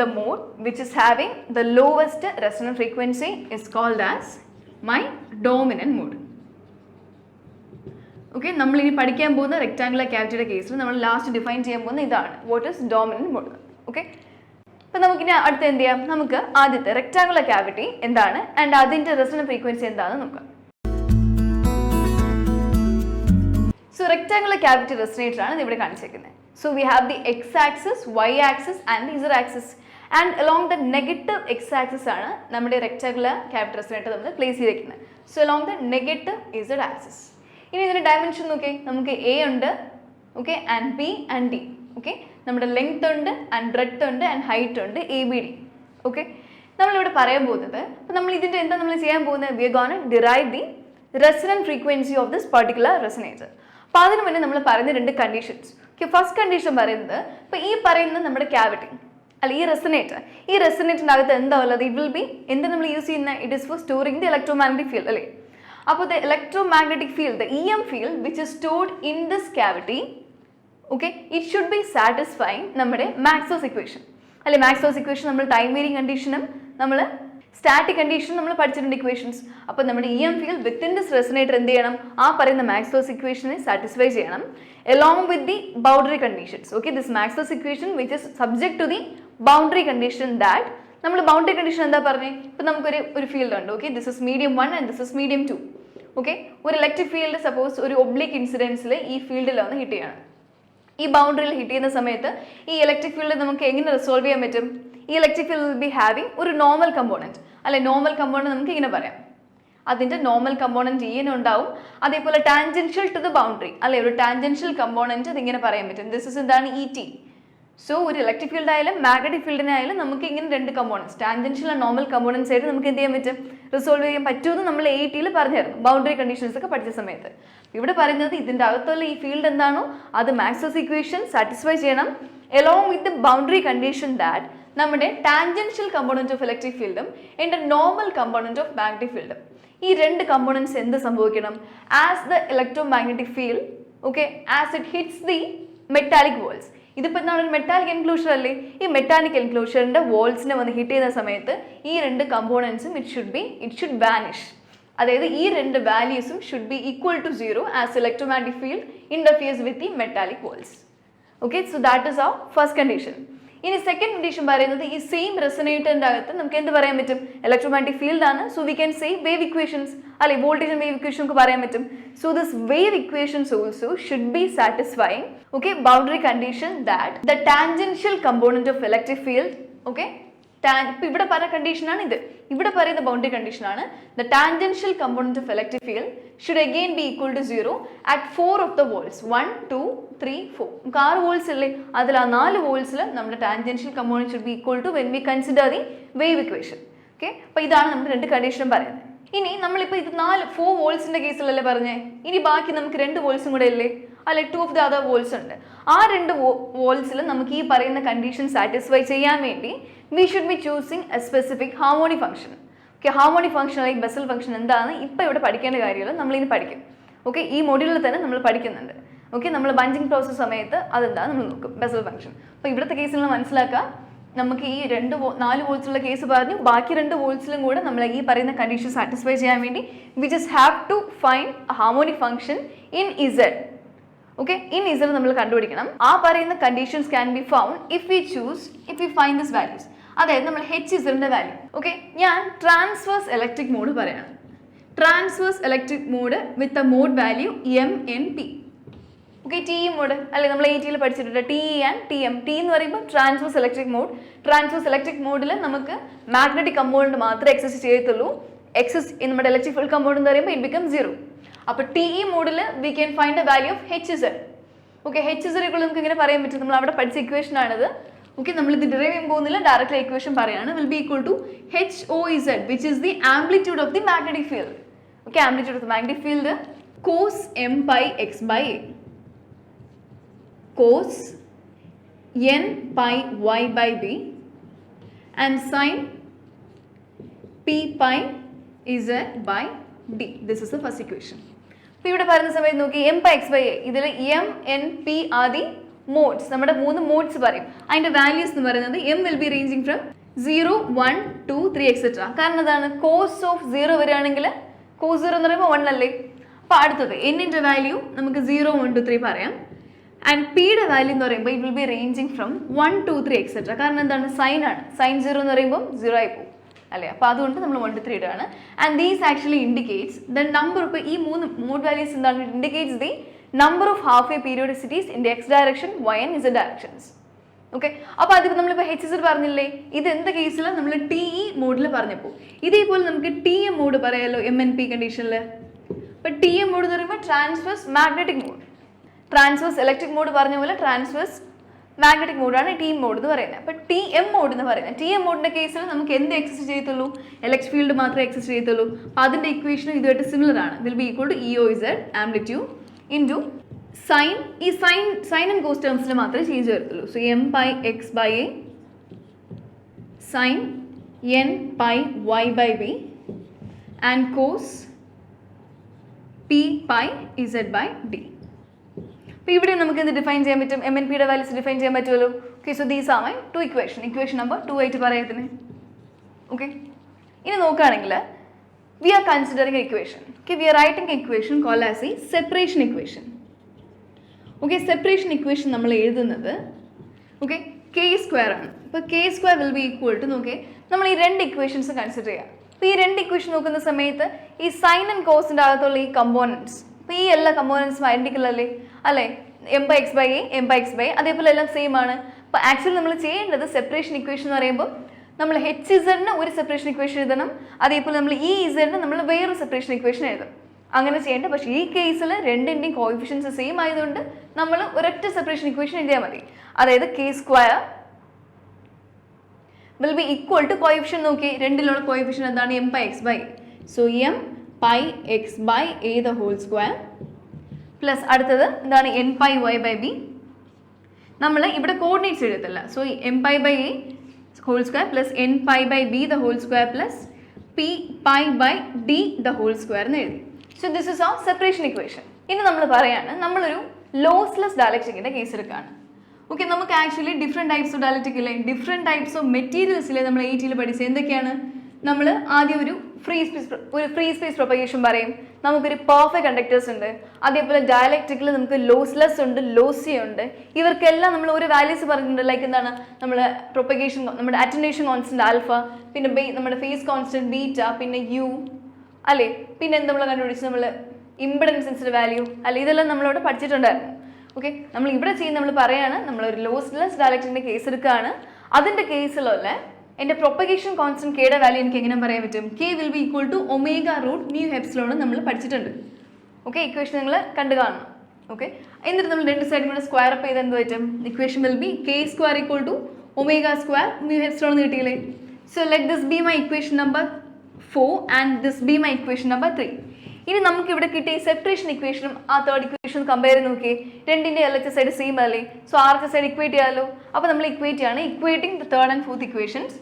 the mode which is having the lowest resonant frequency is called as my dominant mode. Okay, നമ്മളിനി പഠിക്കാൻ പോകുന്ന rectangular ക്യാവിറ്റിയുടെ കേസിൽ നമ്മൾ last define ചെയ്യാൻ പോകുന്ന ഇതാണ് what is dominant mode. Okay, അപ്പോൾ നമുക്കിനി അടുത്ത് എന്ത് ചെയ്യാം, നമുക്ക് ആദ്യത്തെ റെക്ടാങ്കുലർ ക്യാവിറ്റി എന്താണ് ആൻഡ് അതിൻ്റെ റെസൊണന്റ് ഫ്രീക്വൻസി എന്താണെന്ന് നോക്കാം. So rectangular cavity resonator ആണ് ഇവിടെ കാണിച്ചിരിക്കുന്നത്. So we have the x-axis, y-axis and the z-axis. And along the negative x-axis ആണ് നമ്മുടെ rectangular cavity resonator നമ്മൾ പ്ലേസ് ചെയ്തിരിക്കുന്നത്. So along the negative z-axis. ഇനി ഇതിന്റെ ഡയമെൻഷൻ നോക്കേ, നമുക്ക് a ഉണ്ട്, okay, and b and d. Okay, നമ്മുടെ ലെങ്ത് ഉണ്ട് and breadth ഉണ്ട് and height ഉണ്ട്, abd. ഓക്കെ, നമ്മളിവിടെ പറയാൻ പോകുന്നത്, അപ്പോൾ നമ്മൾ ഇതിന്റെ എന്താ നമ്മൾ ചെയ്യാൻ പോകുന്നത്, we are going to derive the resonant frequency of this particular resonator. അപ്പോൾ അതിന് മുന്നേ നമ്മൾ പറയുന്ന രണ്ട് കണ്ടീഷൻസ്. ഓക്കെ, ഫസ്റ്റ് കണ്ടീഷൻ പറയുന്നത്, ഇപ്പോൾ ഈ പറയുന്ന നമ്മുടെ ക്യാവിറ്റി അല്ല ഈ റെസൊനേറ്ററിൻ്റെ അകത്ത് എന്താ ഉള്ളത്, ഇറ്റ് വിൽ ബി എന്താ നമ്മൾ യൂസ് ചെയ്യുന്ന, it is for storing the electromagnetic field അല്ലേ. അപ്പോൾ the electromagnetic field, the EM field which is stored in this cavity, okay, it should be satisfying നമ്മുടെ മാക്സ്വെൽസ് ഇക്വേഷൻ അല്ലെ. മാക്സ്വെൽസ് ഇക്വേഷൻ നമ്മൾ time varying കണ്ടീഷനും നമ്മൾ static condition നമ്മൾ പഠിച്ചിട്ടുണ്ട് equations. അപ്പോൾ നമ്മുടെ EM ഫീൽഡ് വിത്തിൻ ദിസ് റെസൊനേറ്റർ എന്ത് ചെയ്യണം, ആ പറയുന്ന മാക്സ്വെൽസ് ഇക്വേഷനെ സാറ്റിസ്ഫൈ ചെയ്യണം along with the boundary conditions. Okay, this Maxwell's equation which is subject to the boundary condition that നമ്മൾ ബൗണ്ടറി കണ്ടീഷൻ എന്താ പറഞ്ഞേ, ഇപ്പം നമുക്കൊരു ഫീൽഡ് ഉണ്ട്. Okay, this is medium 1 and this is medium 2. Okay, ഒരു electric field suppose ഒരു oblique ഇൻസിഡൻസിൽ ഈ ഫീൽഡിലാണ് hit ചെയ്യണം. ഈ ബൗണ്ടറിയിൽ ഹിറ്റ് ചെയ്യുന്ന സമയത്ത് ഈ ഇലക്ട്രിക് ഫീൽഡ് നമുക്ക് എങ്ങനെ റിസോൾവ് ചെയ്യാൻ പറ്റും, ഈ electric field will be having ഒരു നോർമൽ കമ്പോണൻറ്റ് അല്ലെ. നോർമൽ കമ്പോണൻറ്റ് നമുക്ക് ഇങ്ങനെ പറയാം, അതിൻ്റെ നോർമൽ കമ്പോണൻറ്റ് ഇങ്ങനെ ഉണ്ടാവും. അതേപോലെ ടാൻജൻഷ്യൽ ടു ദ ബൗണ്ടറി അല്ലെ, ഒരു ടാൻജൻഷ്യൽ കമ്പോണൻറ്റ് ഇതിങ്ങനെ പറയാൻ പറ്റും. ദിസ് ഇസ് എന്താണ്, ET. സോ ഒരു ഇലക്ട്രിക് ഫീൽഡ് ആയാലും മാഗ്നറ്റിക് ഫീൽഡിനായാലും നമുക്ക് ഇങ്ങനെ രണ്ട് components, tangential and normal components ആയിട്ട് നമുക്ക് എന്ത് ചെയ്യാൻ പറ്റും, റിസോൾവ് ചെയ്യാൻ പറ്റുമെന്ന് നമ്മൾ AT പറഞ്ഞായിരുന്നു ബൗണ്ടറി കണ്ടീഷൻസ് ഒക്കെ പഠിച്ച സമയത്ത്. ഇവിടെ പറയുന്നത് ഇതിൻ്റെ അകത്തുള്ള ഈ ഫീൽഡ് എന്താണോ അത് മാക്സ്വെൽസ് ഇക്വേഷൻ സാറ്റിസ്ഫൈ ചെയ്യണം along with the boundary condition that നമ്മുടെ ടാൻജൻഷ്യൽ കമ്പോണൻറ്റ് ഓഫ് ഇലക്ട്രിക് ഫീൽഡും എൻ്റെ നോർമൽ കമ്പോണൻറ്റ് ഓഫ് മാഗ്നറ്റിക് ഫീൽഡും ഈ രണ്ട് കമ്പോണൻസ് എന്ത് സംഭവിക്കണം, as the electromagnetic field, okay, as it hits the metallic walls. ഇതിപ്പോൾ എന്താണ്, ഒരു മെറ്റാലിക് എൻക്ലോഷർ അല്ലേ. ഈ മെറ്റാലിക് എൻക്ലോഷറിൻ്റെ വോൾസിനെ വന്ന് ഹിറ്റ് ചെയ്യുന്ന സമയത്ത് ഈ രണ്ട് കമ്പോണൻസും ഇറ്റ് ഷുഡ് വാനിഷ്. അതായത് ഈ രണ്ട് വാല്യൂസും should be equal to 0 as electromagnetic field interferes with the metallic walls. Okay, so that is our first condition. ഇനി സെക്കൻഡ് കണ്ടീഷൻ പറയുന്നത്, ഈ സെയിം റെസൊനേറ്ററിൻ്റെ അകത്ത് നമുക്ക് എന്ത് പറയാൻ പറ്റും, ഇലക്ട്രോമാഗ്നറ്റിക് ഫീൽഡ് ആണ്. So we can say wave equations അല്ലെ, വോൾട്ടേജ് ആൻഡ് വേവ് ഇക്വേഷൻ നമുക്ക് പറയാൻ പറ്റും. So this wave equations also should be satisfying, okay, boundary condition that the tangential component of electric field, okay, ഇപ്പം ഇവിടെ പറയുന്ന കണ്ടീഷനാണ് ഇത്, ഇവിടെ പറയുന്ന ബൗണ്ടറി കണ്ടീഷനാണ് the tangential component of electric field should again be equal to 0 at 4 of the walls, 1, 2, 3, 4. നമുക്ക് 6 walls അല്ലേ, അതിൽ ആ 4 വോൾസിൽ നമ്മുടെ tangential component should be equal to when we consider the wave equation. Okay, അപ്പോൾ ഇതാണ് നമ്മൾ രണ്ട് കണ്ടീഷനും പറയുന്നത്. ഇനി നമ്മളിപ്പോൾ ഇത് 4 വോൾസിൻ്റെ കേസിലല്ലേ പറഞ്ഞേ, ഇനി ബാക്കി നമുക്ക് 2 വോൾസും കൂടെ അല്ലേ അല്ലെ, 2 ഓഫ് ദ അതർ വോൾസ് ഉണ്ട്. ആ 2 വോൾസിൽ നമുക്ക് ഈ പറയുന്ന കണ്ടീഷൻ സാറ്റിസ്ഫൈ ചെയ്യാൻ വേണ്ടി we should be choosing A specific harmonic function. Okay, harmonic function അല്ലെങ്കിൽ ബെസൽ ഫംഗ്ഷൻ എന്താണെന്ന് ഇപ്പോൾ ഇവിടെ പഠിക്കേണ്ട കാര്യമില്ല, നമ്മളിനി പഠിക്കും. ഓക്കെ, ഈ മൊഡ്യൂളിൽ തന്നെ നമ്മൾ പഠിക്കുന്നുണ്ട്. ഓക്കെ, നമ്മൾ ബഞ്ചിങ് പ്രോസസ് സമയത്ത് അതെന്താ നമ്മൾ നോക്കും, ബെസൽ ഫംഗ്ഷൻ. അപ്പോൾ ഇവിടുത്തെ കേസിൽ മനസ്സിലാക്കുക, നമുക്ക് ഈ 4 വോൾസുള്ള കേസ് പറഞ്ഞു, ബാക്കി 2 വോൾസിലും കൂടെ നമ്മൾ ഈ പറയുന്ന കണ്ടീഷൻ സാറ്റിസ്ഫൈ ചെയ്യാൻ വേണ്ടി we just have to find harmonic function in Z. Okay, in Z നമ്മൾ കണ്ടുപിടിക്കണം. ആ പറയുന്ന conditions can be found if we find this values. അതായത് നമ്മൾ HZന്റെ വാല്യൂ. ഓക്കെ, ഞാൻ ട്രാൻസ്വേഴ്സ് ഇലക്ട്രിക് മോഡ് പറയാണ്. Transverse electric mode with a mode value MNP. Okay, TE mode അല്ലെ, നമ്മൾ AT പഠിച്ചിട്ടുണ്ട് TE ആൻഡ് TM. T എന്ന് പറയുമ്പോൾ transverse electric mode. Transverse electric മോഡിൽ നമുക്ക് മാഗ്നറ്റിക് കമ്പോണൻറ്റ് മാത്രമേ എക്സിസ്റ്റ് ചെയ്യത്തുള്ളൂ. നമ്മുടെ ഇലക്ട്രിക് ഫീൽഡ് കമ്പോണൻറ്റ് എന്ന് പറയുമ്പോൾ ഇറ്റ് ബിക്കം 0. അപ്പോൾ TE മോഡിൽ we can find a value of HZ. Okay, HZ നമുക്ക് ഇങ്ങനെ പറയാൻ പറ്റും, നമ്മൾ അവിടെ പഠിച്ച ഇക്വേഷൻ ആണിത്. ഓക്കെ, നമ്മളിത് ഡിറൈവ് ചെയ്യാൻ പോകുന്നില്ല, ഡയറക്റ്റ് ഇക്വേഷൻ പറയാണ്. Will be equal to HOZ which is the amplitude of the magnetic field. Okay, amplitude of the magnetic field cos m pi x by a, cos n pi y by b and sin p pi z by d. This is the first equation. അപ്പോൾ ഇവിടെ പറയുന്ന സമയത്ത് നോക്കി m pi x by a, ഇതിൽ m n p ആദി modes, നമ്മുടെ 3 modes പറയും. അതിൻ്റെ values എന്ന് പറയുന്നത് m will be ranging from 0, 1, 2, 3 etc. കാരണം അതാണ് cos ഓഫ് 0 വരികയാണെങ്കിൽ cos 0 എന്ന് പറയുമ്പോൾ 1 അല്ലേ. അപ്പോൾ അടുത്തത് n-ൻ്റെ വാല്യൂ നമുക്ക് 0, 1, 2, 3 പറയാം. ആൻഡ് പിയുടെ വാല്യൂ എന്ന് പറയുമ്പോൾ it will B ranging from 1, 2, 3 etcetera. കാരണം എന്താണ്, സൈൻ ആണ്. സൈൻ 0 എന്ന് പറയുമ്പോൾ 0 ആയി പോകും അല്ലേ. അപ്പോൾ അതുകൊണ്ട് നമ്മൾ 1, 2, 3 ഇടുകയാണ്. And these actually indicates the number. ഇപ്പോൾ ഈ 3 മോഡ് വാല്യൂസ് എന്താണ്, indicates the number of half way periodicities in the x direction, y and z directions. Okay, അപ്പോൾ അതിപ്പോൾ നമ്മളിപ്പോൾ HZ പറഞ്ഞില്ലേ, ഇത് എന്ത് കേസിലാണ് നമ്മൾ TE മോഡിൽ പറഞ്ഞപ്പോൾ. ഇതേപോലെ നമുക്ക് TM മോഡ് പറയാമല്ലോ MNP കണ്ടീഷനിൽ. അപ്പോൾ TM മോഡ് എന്ന് പറയുമ്പോൾ transverse magnetic mode, transverse electric mode പറഞ്ഞ പോലെ ട്രാൻസ്വേഴ്സ് മാഗ്നറ്റിക് മോഡാണ് TM മോഡ് എന്ന് പറയുന്നത്. അപ്പോൾ TM മോഡ് എന്ന് പറയുന്നത്, TM മോഡിൻ്റെ കേസിൽ നമുക്ക് എന്ത് എക്സിസ്റ്റ് ചെയ്യത്തുള്ളൂ, ഇലക്ട്രിക് ഫീൽഡ് മാത്രമേ എക്സിസ്റ്റ് ചെയ്യത്തുള്ളൂ. അപ്പോൾ അതിൻ്റെ ഇക്വേഷനും ഇതുമായിട്ട് സിമിലർ ആണ്. Will be equal to EOZ amplitude into sine. ഈ സൈൻ ആൻഡ് കോസ് ടേംസിൽ മാത്രമേ ചേഞ്ച് വരത്തുള്ളൂ. So m pi x by a sine n pi y by b and cos p pi z by d. അപ്പോൾ ഇവിടെ നമുക്ക് എന്ത് define ചെയ്യാൻ പറ്റും, MNPയുടെ വാല്യൂസ് ഡിഫൈൻ ചെയ്യാൻ പറ്റുമല്ലോ. Okay, so these are my 2 equation. Equation number 2 ആയിട്ട് പറയത്തിന്. ഓക്കെ, ഇനി നോക്കുകയാണെങ്കിൽ we are considering equation. Okay, we are writing equation called as a separation equation. Okay, separation equation നമ്മൾ എഴുതുന്നത് ഓക്കെ k² ആണ്. അപ്പോൾ k² will be equal to, നോക്കേ നമ്മൾ ഈ 2 ഇക്വേഷൻസ് കൺസിഡർ ചെയ്യാം. അപ്പോൾ ഈ 2 ഇക്വേഷൻ നോക്കുന്ന സമയത്ത് ഈ സൈൻ ആൻഡ് കോസിൻ്റെ അകത്തുള്ള ഈ കമ്പോണൻസ്, അപ്പോൾ ഈ എല്ലാ കമ്പോണൻസും ഐഡൻറ്റിക്കൽ അല്ലേ, m pi x by a, m pi x by a അതേപോലെ എല്ലാം സെയിം ആണ്. അപ്പോൾ ആക്ച്വലി നമ്മൾ ചെയ്യേണ്ടത് സെപ്പറേഷൻ ഇക്വേഷൻ എന്ന് പറയുമ്പോൾ നമ്മൾ HZ-ന് ഒരു സെപ്പറേഷൻ ഇക്വേഷൻ എഴുതണം, അതേപോലെ നമ്മൾ EZ-ന് നമ്മൾ വേറൊരു സെപ്പറേഷൻ ഇക്വേഷൻ എഴുതണം. അങ്ങനെ ചെയ്യേണ്ടത്. പക്ഷേ ഈ കേസിൽ രണ്ടിൻ്റെയും കോഎഫിഷ്യൻസ് സെയിം ആയതുകൊണ്ട് നമ്മൾ ഒരൊറ്റ സെപ്പറേഷൻ ഇക്വേഷൻ എഴുതിയാൽ മതി. അതായത് k² will be equal to coefficient. നോക്കി രണ്ടിലുള്ള കോഎഫിഷ്യൻ എന്താണ്, m pi x by a. So m pi x by a the whole square plus അടുത്തത് എന്താണ് n pi y by b. നമ്മൾ ഇവിടെ കോർഡിനേറ്റ്സ് എഴുതത്തില്ല. So m pi by a whole square plus n pi by b the whole square plus p pi by d the whole square എന്ന് എഴുതി. So this is our separation equation. ഇനി നമ്മൾ പറയാണ് നമ്മളൊരു lossless ഡയലക്ട്രിക്കിൻ്റെ case എടുക്കുകയാണ്. Okay, നമുക്ക് actually different types of dielectric ഇല്ലേ, different types of മെറ്റീരിയൽസിലെ നമ്മൾ 8ൽ പഠിച്ചത് എന്തൊക്കെയാണ്. നമ്മൾ ആദ്യം ഒരു ഫ്രീ സ്പേസ് പ്രൊപ്പഗേഷൻ പറയും. നമുക്കൊരു പെർഫെക്റ്റ് കണ്ടക്ടേഴ്സ് ഉണ്ട്. അതേപോലെ ഡയലക്ട്രിക്കിൽ നമുക്ക് ലോസ്ലെസ് ഉണ്ട്, ലോസി ഉണ്ട്. ഇവർക്കെല്ലാം നമ്മൾ ഒരു വാല്യൂസ് പറഞ്ഞിട്ടുണ്ട്. ലൈക്ക് എന്താണ്, നമ്മൾ പ്രൊപ്പഗേഷൻ, നമ്മുടെ അറ്റൻവേഷൻ കോൺസ്റ്റന്റ് ആൽഫ, പിന്നെ നമ്മുടെ ഫേസ് കോൺസ്റ്റന്റ് ബീറ്റ, പിന്നെ യു അല്ലേ, പിന്നെ എന്താ നമ്മൾ കണ്ടുപിടിച്ച് നമ്മൾ ഇമ്പിഡൻസിൻ്റെ വാല്യൂ അല്ലെ, ഇതെല്ലാം നമ്മളവിടെ പഠിച്ചിട്ടുണ്ടായിരുന്നു. ഓക്കെ, നമ്മൾ ഇവിടെ ചെയ്യുന്ന നമ്മൾ പറയാണ് നമ്മളൊരു ലോസ്ലെസ് ഡയലക്ട്രിക്കിൻ്റെ കേസ് എടുക്കുകയാണ്. അതിൻ്റെ കേസിലുള്ള എൻ്റെ പ്രൊപ്പഗേഷൻ കോൺസ്റ്റന്റ് കെയുടെ വാല്യൂ എനിക്ക് എങ്ങനെ പറയാൻ പറ്റും, k will be equal to omega root mu epsilon നമ്മൾ പഠിച്ചിട്ടുണ്ട്. ഓക്കെ, ഇക്വേഷൻ നിങ്ങൾ കണ്ടു കാണണം. ഓക്കെ, എന്നിട്ട് നമ്മൾ 2 സൈഡും കൂടെ സ്ക്വയർ അപ്പ് ചെയ്ത് എന്ത് പറ്റും, equation will be k² equal to omega square mu epsilon എന്ന് കിട്ടിയില്ലേ. So let this be my equation number 4 and this be my equation number 3. ഇനി നമുക്ക് ഇവിടെ കിട്ടിയ സെപ്പറേഷൻ ഇക്വേഷനും ആ തേർഡ് ഇക്വേഷനും കമ്പയർ ചെയ്ത് നോക്കിയേ. രണ്ടിൻ്റെ LHS സൈഡ് സെയിം അല്ലേ. സോ RHS സൈഡ് ഇക്വേറ്റ് ചെയ്യാമല്ലോ. അപ്പോൾ നമ്മൾ ഇക്വേറ്റ് ചെയ്യാണ്, equating the third and fourth equations.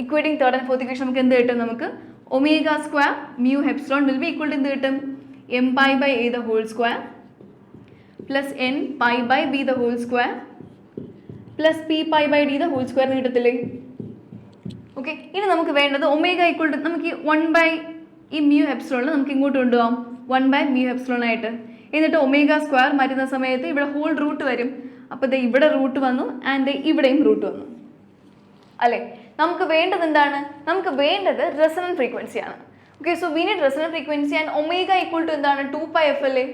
Equating third and fourth equation നമുക്ക് എന്ത് കിട്ടും, നമുക്ക് omega square mu epsilon will be equal to എന്ത് കിട്ടും, m pi by a the whole square plus n pi by b the whole square plus p pi by d the whole square എന്ന് കിട്ടത്തില്ലേ. Okay, ഇനി നമുക്ക് വേണ്ടത് omega equal to നമുക്ക് 1 by ഈ mu എപ്സിലോണിൽ നമുക്ക് ഇങ്ങോട്ട് കൊണ്ടുപോകാം 1 by മ്യൂ എപ്സിലോൺ ആയിട്ട്. എന്നിട്ട് ഒമേഗ സ്ക്വയർ മാറ്റുന്ന സമയത്ത് ഇവിടെ ഹോൾ റൂട്ട് വരും. അപ്പോൾ ദേ ഇവിടെ റൂട്ട് വന്നു ആൻഡ് ഇവിടെയും റൂട്ട് വന്നു അല്ലേ. നമുക്ക് വേണ്ടത് എന്താണ്, നമുക്ക് വേണ്ടത് റെസൊണന്റ് ഫ്രീക്വൻസിയാണ്. Okay, so we need resonant frequency and omega equal to എന്താണ് 2π f അല്ലേ.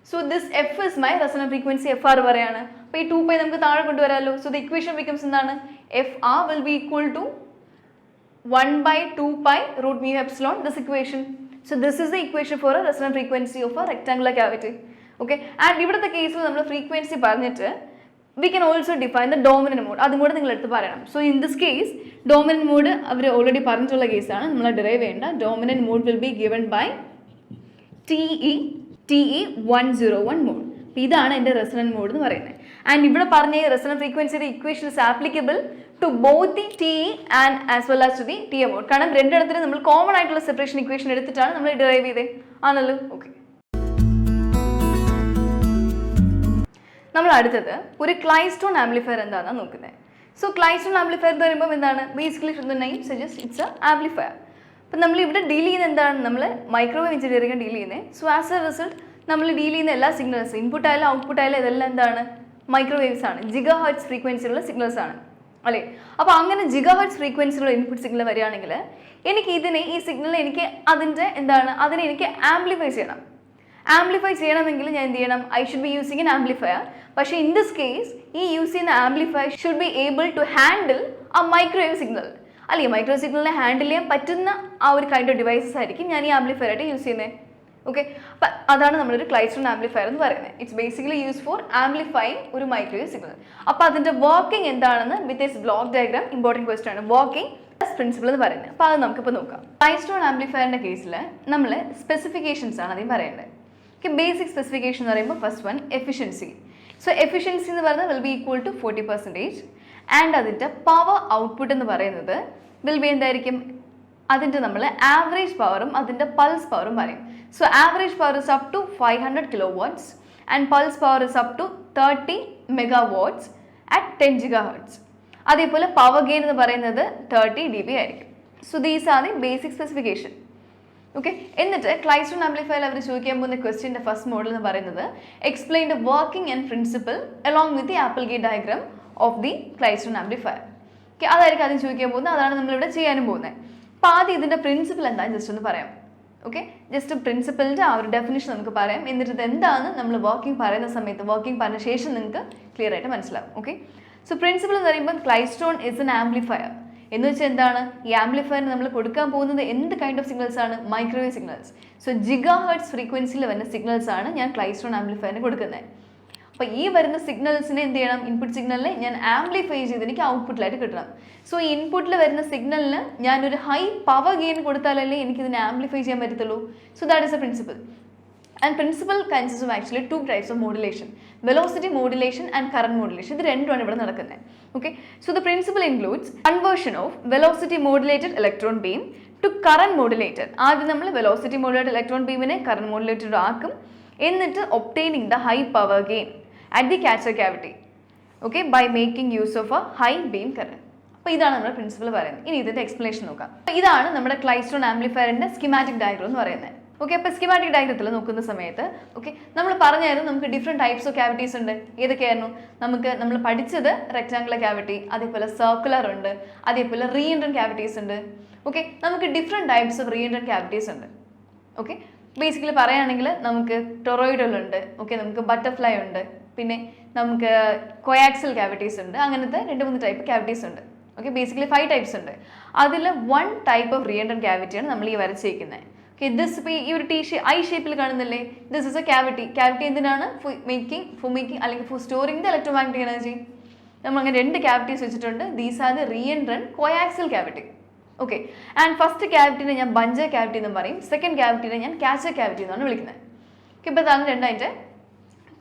So this f is my resonant frequency FR പറയാണ്. അപ്പോൾ ഈ 2π നമുക്ക് താഴെ കൊണ്ടുവരാമല്ലോ. സോ ദ ഇക്വേഷൻ ബിക്കംസ് എന്താണ്, FR will be equal to 1 by 2π root mu epsilon, this equation. So this is the equation for a resonant frequency of a rectangular cavity. Okay. And ഇവിടുത്തെ കേസിൽ നമ്മൾ ഫ്രീക്വൻസി പറഞ്ഞിട്ട് we can also define the dominant mode. അതും കൂടെ നിങ്ങൾ എടുത്ത് പറയണം. So in this case dominant mode അവർ ഓൾറെഡി പറഞ്ഞിട്ടുള്ള കേസാണ്, നമ്മൾ ഡിറൈവ് ചെയ്യേണ്ട. Dominant mode will be given by TE101 mode. ഇതാണ് എൻ്റെ റെസണന്റ് മോഡ് എന്ന് പറയുന്നത്. ആൻഡ് ഇവിടെ പറഞ്ഞ റെസണന്റ് ഫ്രീക്വൻസിയുടെ equation is applicable to both the TE and as well as to the TA mode. കാരണം രണ്ടിടത്തിന് നമ്മൾ കോമൺ ആയിട്ടുള്ള സെപ്പറേഷൻ ഇക്വേഷൻ എടുത്തിട്ടാണ് നമ്മൾ ഡിറൈവ് ചെയ്തത് ആണല്ലോ. ഓക്കെ, നമ്മൾ അടുത്തത് ഒരു ക്ലൈസ്റ്റോൺ ആംപ്ലിഫയർ എന്താണെന്ന് നോക്കുന്നത്. സോ ക്ലൈസ്റ്റോൺ ആംപ്ലിഫയർ എന്ന് പറയുമ്പോൾ എന്താണ്, basically from the name suggest it's A amplifier. അപ്പം നമ്മൾ ഇവിടെ ഡീൽ ചെയ്യുന്നത് എന്താണ്, നമ്മൾ മൈക്രോവേവ് എഞ്ചിനീയറിംഗ് ഡീൽ ചെയ്യുന്നത്. സോ ആസ് എ റിസൾട്ട് നമ്മൾ ഡീൽ ചെയ്യുന്ന എല്ലാ സിഗ്നൽസും ഇൻപുട്ട് ആയാലും ഔട്ട്പുട്ട് ആയാലും ഇതെല്ലാം എന്താണ്, മൈക്രോവേവ്സ് ആണ്, ജിഗാ ഹെർട്സ് ഫ്രീക്വൻസിയുള്ള സിഗ്നൽസ് ആണ് അല്ലേ. അപ്പോൾ അങ്ങനെ ജിഗാ ഹെർട്സ് ഫ്രീക്വൻസിയുള്ള ഇൻപുട്ട് സിഗ്നൽ വരികയാണെങ്കിൽ എനിക്ക് ഇതിനെ, ഈ സിഗ്നലിനെ എനിക്ക് അതിൻ്റെ എന്താണ്, അതിനെ എനിക്ക് ആംപ്ലിഫൈ ചെയ്യണം. ആംപ്ലിഫൈ ചെയ്യണമെങ്കിൽ ഞാൻ എന്ത് ചെയ്യണം, I should be using an amplifier. പക്ഷേ ഇൻ ദിസ് കേസ് ഈ യൂസ് ചെയ്യുന്ന amplifier should be able to handle ആ മൈക്രോവേവ് സിഗ്നൽ, അല്ലെങ്കിൽ മൈക്രോവേവ് സിഗ്നലിനെ ഹാൻഡിൽ ചെയ്യാൻ പറ്റുന്ന ആ ഒരു കൈൻഡ് ഓഫ് ഡിവൈസസ് ആയിരിക്കും ഞാൻ ഈ ആംപ്ലിഫയർ ആയിട്ട് യൂസ് ചെയ്യുന്നത്. ഓക്കെ, അപ്പം അതാണ് നമ്മളൊരു ക്ലൈസ്റ്റോൺ ആംപ്ലിഫയർ എന്ന് പറയുന്നത്. It's basically use for amplifying ഒരു മൈക്രോവേവ് സിഗ്നൽ. അപ്പോൾ അതിൻ്റെ വർക്കിംഗ് എന്താണെന്ന് with this block diagram important question ആണ്, വർക്കിംഗ് പ്രിൻസിപ്പിൾ എന്ന് പറയുന്നത്. അപ്പോൾ അത് നമുക്കിപ്പോൾ നോക്കാം. ക്ലൈസ്റ്റോൺ ആംപ്ലിഫയറിൻ്റെ കേസിൽ നമ്മൾ സ്പെസിഫിക്കേഷൻസ് ആണ് ആദ്യം പറയേണ്ടത്. ബേസിക് സ്പെസിഫിക്കേഷൻ എന്ന് പറയുമ്പോൾ first one efficiency. So efficiency എന്ന് പറയുന്നത് will be equal to 40%. And അതിൻ്റെ പവർ ഔട്ട്പുട്ട് എന്ന് പറയുന്നത് വിൽ ബി എന്തായിരിക്കും, അതിൻ്റെ നമ്മൾ ആവറേജ് പവറും അതിൻ്റെ പൾസ് പവറും പറയും. So average power is up to 500 kilowatts and pulse power is up to 30 megawatts at 10 GHz. അതേപോലെ പവർ ഗെയിൻ എന്ന് പറയുന്നത് 30 dB ആയിരിക്കും. So these are the basic specification. Okay, എന്നിട്ട് ക്ലൈസ്റ്റോൺ ആംപ്ലിഫയർ അവർ ചോദിക്കാൻ പോകുന്ന ക്വസ്റ്റ്യൻ്റെ ഫസ്റ്റ് മോഡൽ എന്ന് പറയുന്നത് explain the working and principle along with the Applegate diagram of the klystron amplifier. Okay, അതായിരിക്കും ആദ്യം ചോദിക്കാൻ പോകുന്നത്, അതാണ് നമ്മളിവിടെ ചെയ്യാനും പോകുന്നത്. അപ്പോൾ ആദ്യം ഇതിൻ്റെ പ്രിൻസിപ്പിൾ എന്താണെന്ന് ജസ്റ്റ് ഒന്ന് പറയാം. ഓക്കെ, ജസ്റ്റ് പ്രിൻസിപ്പിളിൻ്റെ ആ ഒരു ഡെഫിനിഷൻ നമുക്ക് പറയാം. എന്നിട്ട് ഇത് എന്താണ് നമ്മൾ വർക്കിംഗ് പറയുന്ന സമയത്ത്, വർക്കിംഗ് പറഞ്ഞ ശേഷം നിങ്ങൾക്ക് ക്ലിയർ ആയിട്ട് മനസ്സിലാവും. ഓക്കെ, സോ പ്രിൻസിപ്പിൾ എന്ന് പറയുമ്പോൾ ക്ലൈസ്റ്റോൺ ഇസ് എൻ ആംപ്ലിഫയർ എന്ന് വെച്ചാൽ എന്താണ്, ഈ ആംപ്ലിഫയറിന് നമ്മൾ കൊടുക്കാൻ പോകുന്നത് എന്ത് കൈൻഡ് ഓഫ് സിഗ്നൽസ് ആണ്, microwave signals. So giga hertz ഫ്രീക്വൻസിയിൽ വരുന്ന സിഗ്നൽസ് ആണ് ഞാൻ ക്ലൈസ്റ്റോൺ ആംപ്ലിഫയറിന് കൊടുക്കുന്നത്. അപ്പോൾ ഈ വരുന്ന സിഗ്നൽസിനെ എന്ത് ചെയ്യണം, ഇൻപുട്ട് സിഗ്നലിനെ ഞാൻ ആംപ്ലിഫൈ ചെയ്ത് എനിക്ക് ഔട്ട്പുട്ടിലായിട്ട് കിട്ടണം. സോ ഈ ഇൻപുട്ടിൽ വരുന്ന സിഗ്നലിന് ഞാനൊരു ഹൈ പവർ ഗെയിൻ കൊടുത്താലല്ലേ എനിക്കിതിനെ ആംപ്ലിഫൈ ചെയ്യാൻ പറ്റത്തുള്ളൂ. So that is A principle. And principle consists of actually two types of modulation, velocity modulation and current modulation. ഇത് രണ്ടുമാണ് ഇവിടെ നടക്കുന്നത്. Okay, so the principle includes conversion of velocity modulated electron beam to current modulated. ആദ്യം നമ്മൾ velocity modulated electron beamനെ current modulated ആക്കും, എന്നിട്ട് obtaining the high power gain at the catcher cavity, okay, by making use of a high beam current. അപ്പോൾ ഇതാണ് നമ്മുടെ principle പറയുന്നത്. ഇനി ഇതിൻ്റെ എക്സ്പ്ലനേഷൻ നോക്കാം. ഇതാണ് നമ്മുടെ ക്ലൈസ്റ്റോൺ ആംപ്ലിഫയറിൻ്റെ സ്കീമാറ്റിക് ഡയഗ്രം എന്ന് പറയുന്നത്. ഓക്കെ, അപ്പോൾ സ്കീമാറ്റിക് ഡയഗ്രത്തിൽ നോക്കുന്ന സമയത്ത് ഓക്കെ നമ്മൾ പറഞ്ഞായിരുന്നു നമുക്ക് ഡിഫറെൻറ്റ് ടൈപ്സ് ഓഫ് ക്യാവിറ്റീസ് ഉണ്ട്. ഏതൊക്കെയായിരുന്നു, നമ്മൾ പഠിച്ചത് റെക്ടാങ്കുലർ ക്യാവിറ്റി, അതേപോലെ സർക്കുലർ ഉണ്ട്, അതേപോലെ റീഎൻട്രൻ ക്യാവിറ്റീസ് ഉണ്ട്. ഓക്കെ, നമുക്ക് ഡിഫറെൻറ്റ് ടൈപ്സ് ഓഫ് റീഎൻട്രൻ ക്യാവിറ്റീസ് ഉണ്ട്. ഓക്കെ, ബേസിക്കലി പറയുകയാണെങ്കിൽ നമുക്ക് ടൊറോയിഡലുണ്ട്, ഓക്കെ, നമുക്ക് ബട്ടർഫ്ലൈ ഉണ്ട്, പിന്നെ നമുക്ക് കൊയാക്സൽ ക്യാവിറ്റീസ് ഉണ്ട്. അങ്ങനത്തെ 2-3 ടൈപ്പ് ക്യാവിറ്റീസ് ഉണ്ട്. ഓക്കെ, ബേസിക്കലി 5 ടൈപ്സ് ഉണ്ട്. അതിൽ 1 ടൈപ്പ് ഓഫ് റീഎൻട്രൻ ക്യാവിറ്റിയാണ് നമ്മൾ ഈ വരച്ചിരിക്കുന്നത്. ഓക്കെ, ദിസ് ഇപ്പോൾ ഈ ഒരു ഐ ഷേപ്പിൽ കാണുന്നില്ലേ, this is a cavity. Cavity എന്തിനാണ്, ഫോർ മേക്കിംഗ് അല്ലെങ്കിൽ for storing the electromagnetic energy. നമ്മൾ അങ്ങനെ 2 ക്യാവിറ്റീസ് വെച്ചിട്ടുണ്ട്. These are the reentrant coaxial cavity. Okay, and first ക്യാവിറ്റിനെ ഞാൻ ബഞ്ചർ ക്യാവിറ്റി എന്നും പറയും, സെക്കൻഡ് ക്യാവിറ്റിനെ ഞാൻ കാച്ചർ ക്യാവിറ്റി എന്നാണ് വിളിക്കുന്നത്. ഓക്കെ, ഇപ്പോൾ അതാണ് രണ്ടായിട്ട്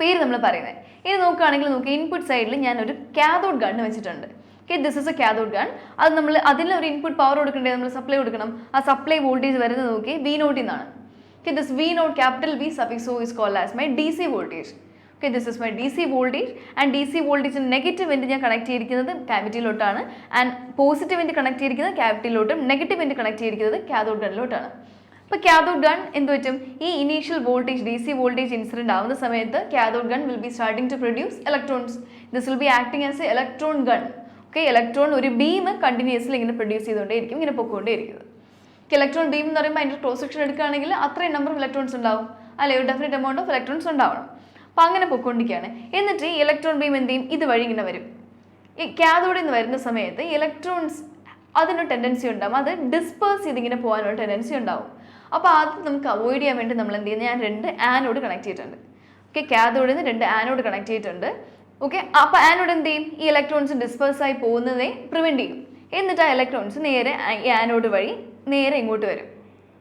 പേര് നമ്മൾ പറയുന്നത്. ഇനി നോക്കുകയാണെങ്കിൽ നമുക്ക് ഇൻപുട്ട് സൈഡിൽ ഞാൻ ഒരു കാഥോഡ് ഗൺ വെച്ചിട്ടുണ്ട്. Okay, this is A cathode gun. അത് നമ്മൾ അതിലൊരു ഇൻപുട്ട് പവർ കൊടുക്കണ്ടേ, നമ്മൾ സപ്ലൈ കൊടുക്കണം. ആ സപ്ലൈ വോൾട്ടേജ് വരുന്നത് നോക്കി V0 എന്നാണ്. Okay, this V0 capital V suffix O is called as my DC voltage. Okay, this is my DC voltage and DC voltage negative end ഞാൻ കണക്ട് ചെയ്തിരിക്കുന്നത് ക്യാവിറ്റിയിലോട്ടാണ്, ആൻഡ് പോസിറ്റീവ് എൻഡ് കണക്ട് ചെയ്തിരിക്കുന്നത് ക്യാവിറ്റിയിലോട്ടും, negative end connect ചെയ്തിരിക്കുന്നത് cathode ഗണ്ണിലോട്ടാണ്. അപ്പോൾ cathode gun എന്ത് പറ്റും, ഈ initial voltage DC voltage incident ആവുന്ന സമയത്ത് cathode gun will be starting to produce electrons. This will be acting as A electron gun. Okay, electron ഒരു ബീം കണ്ടിന്യൂസ്ലി ഇങ്ങനെ പ്രൊഡ്യൂസ് ചെയ്തുകൊണ്ടേയിരിക്കും, ഇങ്ങനെ പൊക്കോണ്ടേയിരിക്കുന്നത്. ഇലക്ട്രോൺ ബീം എന്ന് പറയുമ്പോൾ അതിൻ്റെ ക്രോസ് സെക്ഷൻ എടുക്കുകയാണെങ്കിൽ അത്രയും നമ്പർ ഓഫ് ഇലക്ട്രോൺസ് ഉണ്ടാവും, അല്ലെ, ഒരു ഡെഫിനറ്റ് എമൗണ്ട് ഓഫ് ഇലക്ട്രോൺസ് ഉണ്ടാവണം. അപ്പോൾ അങ്ങനെ പൊക്കോണ്ടിരിക്കുകയാണ്. എന്നിട്ട് ഈ ഇലക്ട്രോൺ ബീം എന്ത് ചെയ്യും, ഇതുവഴി ഇങ്ങനെ വരും. ഈ കാഥോഡിൽ നിന്ന് വരുന്ന സമയത്ത് ഇലക്ട്രോൺസ് അതിനൊരു ടെൻഡൻസി ഉണ്ടാവും, അത് ഡിസ്പേഴ്സ് ചെയ്തിങ്ങനെ പോകാനുള്ള ടെൻഡൻസി ഉണ്ടാവും. അപ്പോൾ അത് നമുക്ക് അവോയ്ഡ് ചെയ്യാൻ വേണ്ടി നമ്മൾ എന്ത് ചെയ്യുന്നത്, ഞാൻ 2 ആനോഡ് കണക്ട് ചെയ്തിട്ടുണ്ട്. ഓക്കെ, കാഥോഡിൽ നിന്ന് 2 ആനോഡ് കണക്ട് ചെയ്തിട്ടുണ്ട്. ഓക്കെ, അപ്പോൾ ആനോഡ് എന്ത് ചെയ്യും? ഈ ഇലക്ട്രോൺസ് ഡിസ്പേഴ്സ് ആയി പോകുന്നതേ പ്രിവെൻറ്റ് ചെയ്യും. എന്നിട്ട് ആ ഇലക്ട്രോൺസ് നേരെ ഈ ആനോഡ് വഴി നേരെ ഇങ്ങോട്ട് വരും.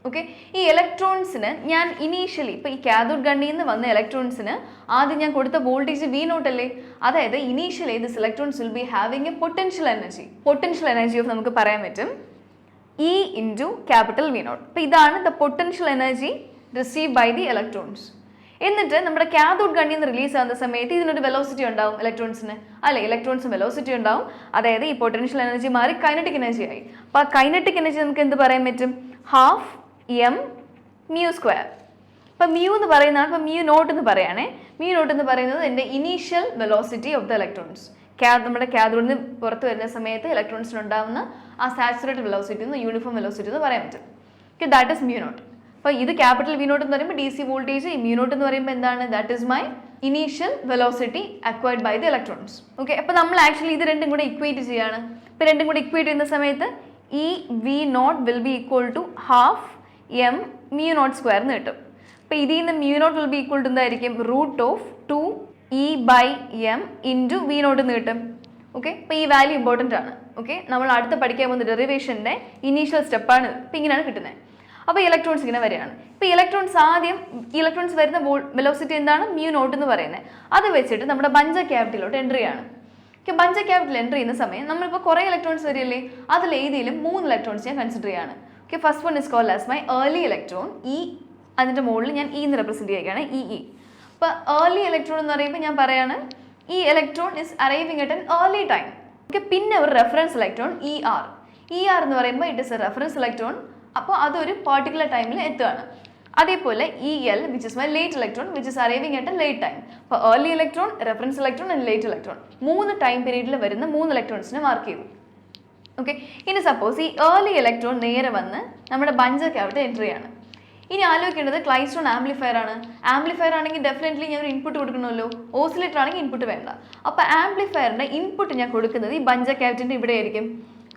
ഓക്കെ, ഈ ഇലക്ട്രോൺസിന് ഞാൻ ഇനീഷ്യലി ഇപ്പോൾ ഈ കാഥോഡ് ഗണ്ണിൽ നിന്ന് വന്ന ഇലക്ട്രോൺസിന് ആദ്യം ഞാൻ കൊടുത്ത വോൾട്ടേജ് V0 അല്ലേ? അതായത് initially this electrons will be having a potential energy. Potential energy of നമുക്ക് പറയാൻ പറ്റും E ഇൻറ്റു ക്യാപിറ്റൽ V0. അപ്പോൾ ഇതാണ് the potential energy receive by the electrons. എന്നിട്ട് നമ്മുടെ കാഥോഡ് ഗണ്ണിൽ നിന്ന് റിലീസ് ആകുന്ന സമയത്ത് ഇതിനൊരു വെലോസിറ്റി ഉണ്ടാവും ഇലക്ട്രോൺസിന്, അല്ലെ? ഇലക്ട്രോൺസിന് വെലോസിറ്റി ഉണ്ടാവും. അതായത് ഈ പൊട്ടൻഷ്യൽ എനർജി മാറി കൈനറ്റിക് എനർജി ആയി. അപ്പോൾ ആ കൈനറ്റിക് എനർജി നമുക്ക് എന്ത് പറയാൻ പറ്റും? Half m². അപ്പോൾ മ്യൂ എന്ന് പറയുന്നതാണ്. ഇപ്പോൾ μ0 എന്ന് പറയുകയാണേ. μ0 എന്ന് പറയുന്നത് എൻ്റെ initial velocity of the electrons. നമ്മുടെ കാഥോഡിൽ നിന്ന് പുറത്ത് വരുന്ന സമയത്ത് ഇലക്ട്രോൺസിന് ഉണ്ടാകുന്ന ആ സാച്ചുറേറ്റഡ് വെലോസിറ്റി എന്ന് യൂണിഫോം വെലോസിറ്റി എന്ന് പറയാൻ പറ്റും. Okay, that is μ0. അപ്പോൾ ഇത് ക്യാപിറ്റൽ V0 എന്ന് പറയുമ്പോൾ DC വോൾട്ടേജ്, ഈ μ0 എന്ന് പറയുമ്പോൾ എന്താണ്? That is my initial velocity acquired by the electrons. Okay, അപ്പോൾ നമ്മൾ ആക്ച്വലി ഇത് രണ്ടും കൂടെ ഇക്വേറ്റ് ചെയ്യാണ്. ഇപ്പോൾ രണ്ടും കൂടെ ഇക്വേറ്റ് ചെയ്യുന്ന സമയത്ത് ഈ V0 will be equal to half m²² എന്ന് കിട്ടും. അപ്പോൾ ഇതിൽ നിന്ന് μ0 വിൽ ബി ഈക്വൽ ടു എന്തായിരിക്കും? √2E/m ഇൻറ്റു V0 എന്ന് കിട്ടും. ഓക്കെ, അപ്പോൾ ഈ വാല്യൂ ഇമ്പോർട്ടൻ്റ് ആണ്. ഓക്കെ, നമ്മൾ അടുത്ത് പഠിക്കാൻ പോകുന്ന ഡെറിവേഷൻ്റെ ഇനീഷ്യൽ സ്റ്റെപ്പാണ്. ഇപ്പോൾ ഇങ്ങനെയാണ് കിട്ടുന്നത്. അപ്പോൾ ഇലക്ട്രോൺസ് ഇങ്ങനെ വരികയാണ്. ഇപ്പോൾ ഇലക്ട്രോൺസ് വരുന്ന വെലോസിറ്റി എന്താണ്? μ0 എന്ന് പറയുന്നത്. അത് വെച്ചിട്ട് നമ്മുടെ ബഞ്ചർ ക്യാവിറ്റിയിലോട്ട് എൻട്രി ആണ്. ഓക്കെ, ബഞ്ചർ ക്യാവിറ്റിയിൽ എൻട്രി ചെയ്യുന്ന സമയം നമ്മളിപ്പോൾ കുറേ ഇലക്ട്രോൺസ് വരികയല്ലേ? അതിൽ ഏതെങ്കിലും 3 ഇലക്ട്രോൺസ് ഞാൻ കൺസിഡർ ചെയ്യാണ്. Okay, first one is called as my early electron. അതിൻ്റെ മുകളിൽ ഞാൻ എന്ന് റെപ്രസെൻറ്റ് ചെയ്യുകയാണ്, EE. അപ്പോൾ ഏർലി ഇലക്ട്രോൺ എന്ന് പറയുമ്പോൾ ഞാൻ പറയാണ് ഈ electron is arriving at an early time. Okay, പിന്നെ ഒരു റെഫറൻസ് ഇലക്ട്രോൺ ER എന്ന് പറയുമ്പോൾ it is a reference electron. അപ്പോൾ അതൊരു പർട്ടിക്കുലർ ടൈമിൽ എത്തുകയാണ്. അതേപോലെ EL which is my late electron which is arriving at a late time. അപ്പോൾ early electron, reference electron and late electron 3 time പീരീഡിൽ വരുന്ന 3 ഇലക്ട്രോൺസിനെ മാർക്ക് ചെയ്തു. ഓക്കെ, ഇനി സപ്പോസ് ഈ ഏർലി ഇലക്ട്രോൺ നേരെ വന്ന് നമ്മുടെ ബഞ്ചർ ക്യാവിറ്റി എൻട്രി ആണ്. ഇനി ആലോചിക്കേണ്ടത് ക്ലൈസ്ട്രോൺ ആംപ്ലിഫയർ ആണ്. ആംപ്ലിഫയർ ആണെങ്കിൽ ഡെഫിനറ്റ്ലി ഞാൻ ഒരു ഇൻപുട്ട് കൊടുക്കണമല്ലോ. ഓസിലേറ്റർ ആണെങ്കിൽ ഇൻപുട്ട് വേണ്ട. അപ്പോൾ ആംപ്ലിഫയറിൻ്റെ ഇൻപുട്ട് ഞാൻ കൊടുക്കുന്നത് ഈ ബഞ്ചർ ക്യാവിറ്റിൻ്റെ ഇവിടെ ആയിരിക്കും.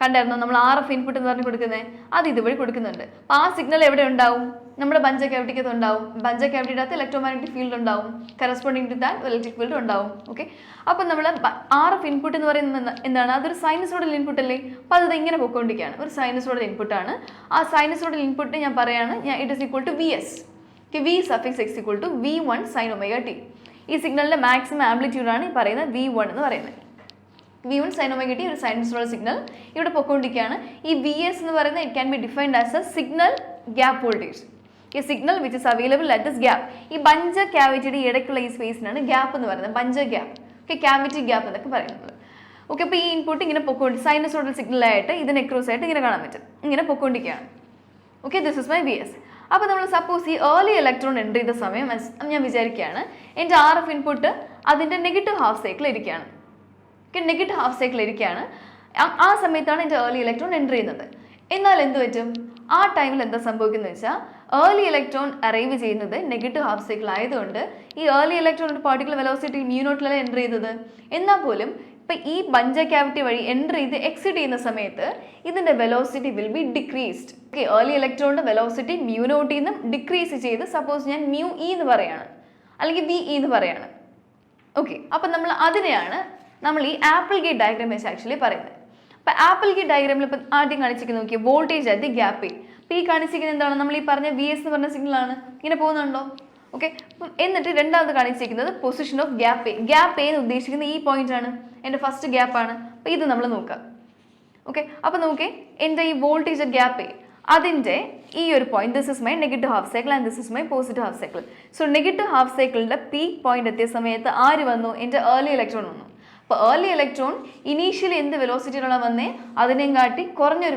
കണ്ടായിരുന്നോ നമ്മൾ RF ഇൻപുട്ട് എന്ന് പറഞ്ഞ് കൊടുക്കുന്നത്? അത് ഇതുവഴി കൊടുക്കുന്നുണ്ട്. അപ്പോൾ ആ സിഗ്നൽ എവിടെ ഉണ്ടാവും? നമ്മുടെ ബഞ്ചർ ക്യാവിറ്റിക്കകത്ത് ഉണ്ടാവും. ബഞ്ചർ ക്യാവിറ്റിയുടെ അകത്ത് ഇലക്ട്രോമാഗ്നറ്റിക് ഫീൽഡ് ഉണ്ടാവും. Corresponding to that electric field ഉണ്ടാവും. ഓക്കെ, അപ്പോൾ നമ്മൾ RF ഇൻപുട്ട് എന്ന് പറയുന്നത് എന്താണ്? അതൊരു സൈനസോഡൽ ഇൻപുട്ട് അല്ലേ? അപ്പോൾ അത് ഇങ്ങനെ പോയിക്കൊണ്ടിരിക്കുകയാണ്. ഒരു സൈനസോഡൽ ഇൻപുട്ടാണ്. ആ സൈനസോഡൽ ഇൻപുട്ട് ഞാൻ പറയാണ് it is equal to VS. V suffix X equal to V1 sin ωt. ഈ സിഗ്നലിൻ്റെ മാക്സിമം ആംപ്ലിറ്റ്യൂഡാണ് ഈ പറയുന്നത് V1 എന്ന് പറയുന്നത്. V1 sin ωt ഒരു സൈനസോഡൽ സിഗ്നൽ ഇവിടെ പൊയ്ക്കൊണ്ടിരിക്കുകയാണ്. ഈ VS എന്ന് പറയുന്നത് it can be defined as a signal gap voltage. ഈ signal which is available at this gap. ഈ ബഞ്ചർ ക്യാവിറ്റിയുടെ ഇടയ്ക്കുള്ള ഈ സ്പേസിനാണ് ഗ്യാപ്പ് എന്ന് പറയുന്നത്, buncher gap. Okay, cavity gap എന്നൊക്കെ പറയുന്നത്. ഓക്കെ, അപ്പോൾ ഈ ഇൻപുട്ട് ഇങ്ങനെ പൊയ്ക്കൊണ്ട് സൈനസോഡൽ സിഗ്നലായിട്ട് ഇതിന് എക്രോസ് ആയിട്ട് ഇങ്ങനെ കാണാൻ പറ്റും. ഇങ്ങനെ പൊയ്ക്കൊണ്ടിരിക്കുകയാണ്. Okay, this is my VS. അപ്പോൾ നമ്മൾ സപ്പോസ് ഈ ഏർലി ഇലക്ട്രോൺ എൻ്റർ ചെയ്ത സമയം ഞാൻ വിചാരിക്കുകയാണ് എൻ്റെ RF ഇൻപുട്ട് അതിൻ്റെ നെഗറ്റീവ് ഹാഫ് സൈക്കിൾ ഇരിക്കുകയാണ്. നെഗറ്റീവ് ഹാഫ് സൈക്കിൾ ഇരിക്കുകയാണ്. ആ സമയത്താണ് എൻ്റെ ഏർലി ഇലക്ട്രോൺ എൻ്റർ ചെയ്യുന്നത്. എന്നാൽ എന്ത് പറ്റും? ആ ടൈമിൽ എന്താ സംഭവിക്കുന്നത് വെച്ചാൽ ഏർലി ഇലക്ട്രോൺ അറൈവ് ചെയ്യുന്നത് നെഗറ്റീവ് ഹാഫ് സൈക്കിൾ ആയതുകൊണ്ട് ഈ ഏർലി ഇലക്ട്രോൺ ഒരു പർട്ടിക്കുലർ വെലോസിറ്റി μ0 എൻ്റർ ചെയ്തത്. എന്നാൽ പോലും ഇപ്പം ഈ ബഞ്ചർ ക്യാവിറ്റി വഴി എൻ്റർ ചെയ്ത് എക്സിറ്റ് ചെയ്യുന്ന സമയത്ത് ഇതിൻ്റെ velocity will be decreased. Okay, early ഇലക്ട്രോണിൻ്റെ വെലോസിറ്റി μ0 നിന്നും ഡിക്രീസ് ചെയ്ത് സപ്പോസ് ഞാൻ μe എന്ന് പറയാണ്, അല്ലെങ്കിൽ VE എന്ന് പറയാണ്. ഓക്കെ, അപ്പം നമ്മൾ അതിനെയാണ് നമ്മൾ ഈ ആപ്പിൾ ഗേറ്റ് ഡയഗ്രാം വെച്ച് ആക്ച്വലി പറയുന്നത്. അപ്പോൾ ആപ്പിൾ ഗേറ്റ് ഡയഗ്രാമിൽ ഇപ്പം ആദ്യം കാണിച്ചിരിക്കുന്നത് നോക്കിയാൽ voltage at the gap A. അപ്പോൾ ഈ കാണിച്ചിരിക്കുന്നത് എന്താണ്? നമ്മൾ ഈ പറഞ്ഞ VS എന്ന് പറഞ്ഞ സിഗ്നലാണ്. ഇങ്ങനെ പോകുന്നുണ്ടോ? ഓക്കെ, എന്നിട്ട് രണ്ടാമത് കാണിച്ചിരിക്കുന്നത് position of gap A. Gap A എന്ന് ഉദ്ദേശിക്കുന്നത് ഈ പോയിന്റ് ആണ്, എൻ്റെ ഫസ്റ്റ് ഗ്യാപ്പാണ്. അപ്പോൾ ഇത് നമ്മൾ നോക്കുക. ഓക്കെ, അപ്പോൾ നോക്കേ എൻ്റെ ഈ വോൾട്ടേജ് ഗ്യാപ്പ് എ അതിൻ്റെ ഈ ഒരു point, this is my negative half cycle and this is my positive half cycle. So negative half സൈക്കിളിൻ്റെ പീക്ക് പോയിന്റ് എത്തിയ സമയത്ത് ആര് വന്നു? എൻ്റെ ഏർലി ഇലക്ട്രോൺ വന്നു. അപ്പോൾ ഏർലി ഇലക്ട്രോൺ ഇനീഷ്യലി എന്ത് വെലോസിറ്റിയിലാണ് വന്നേ? അതിനെയും കാട്ടി കുറഞ്ഞൊരു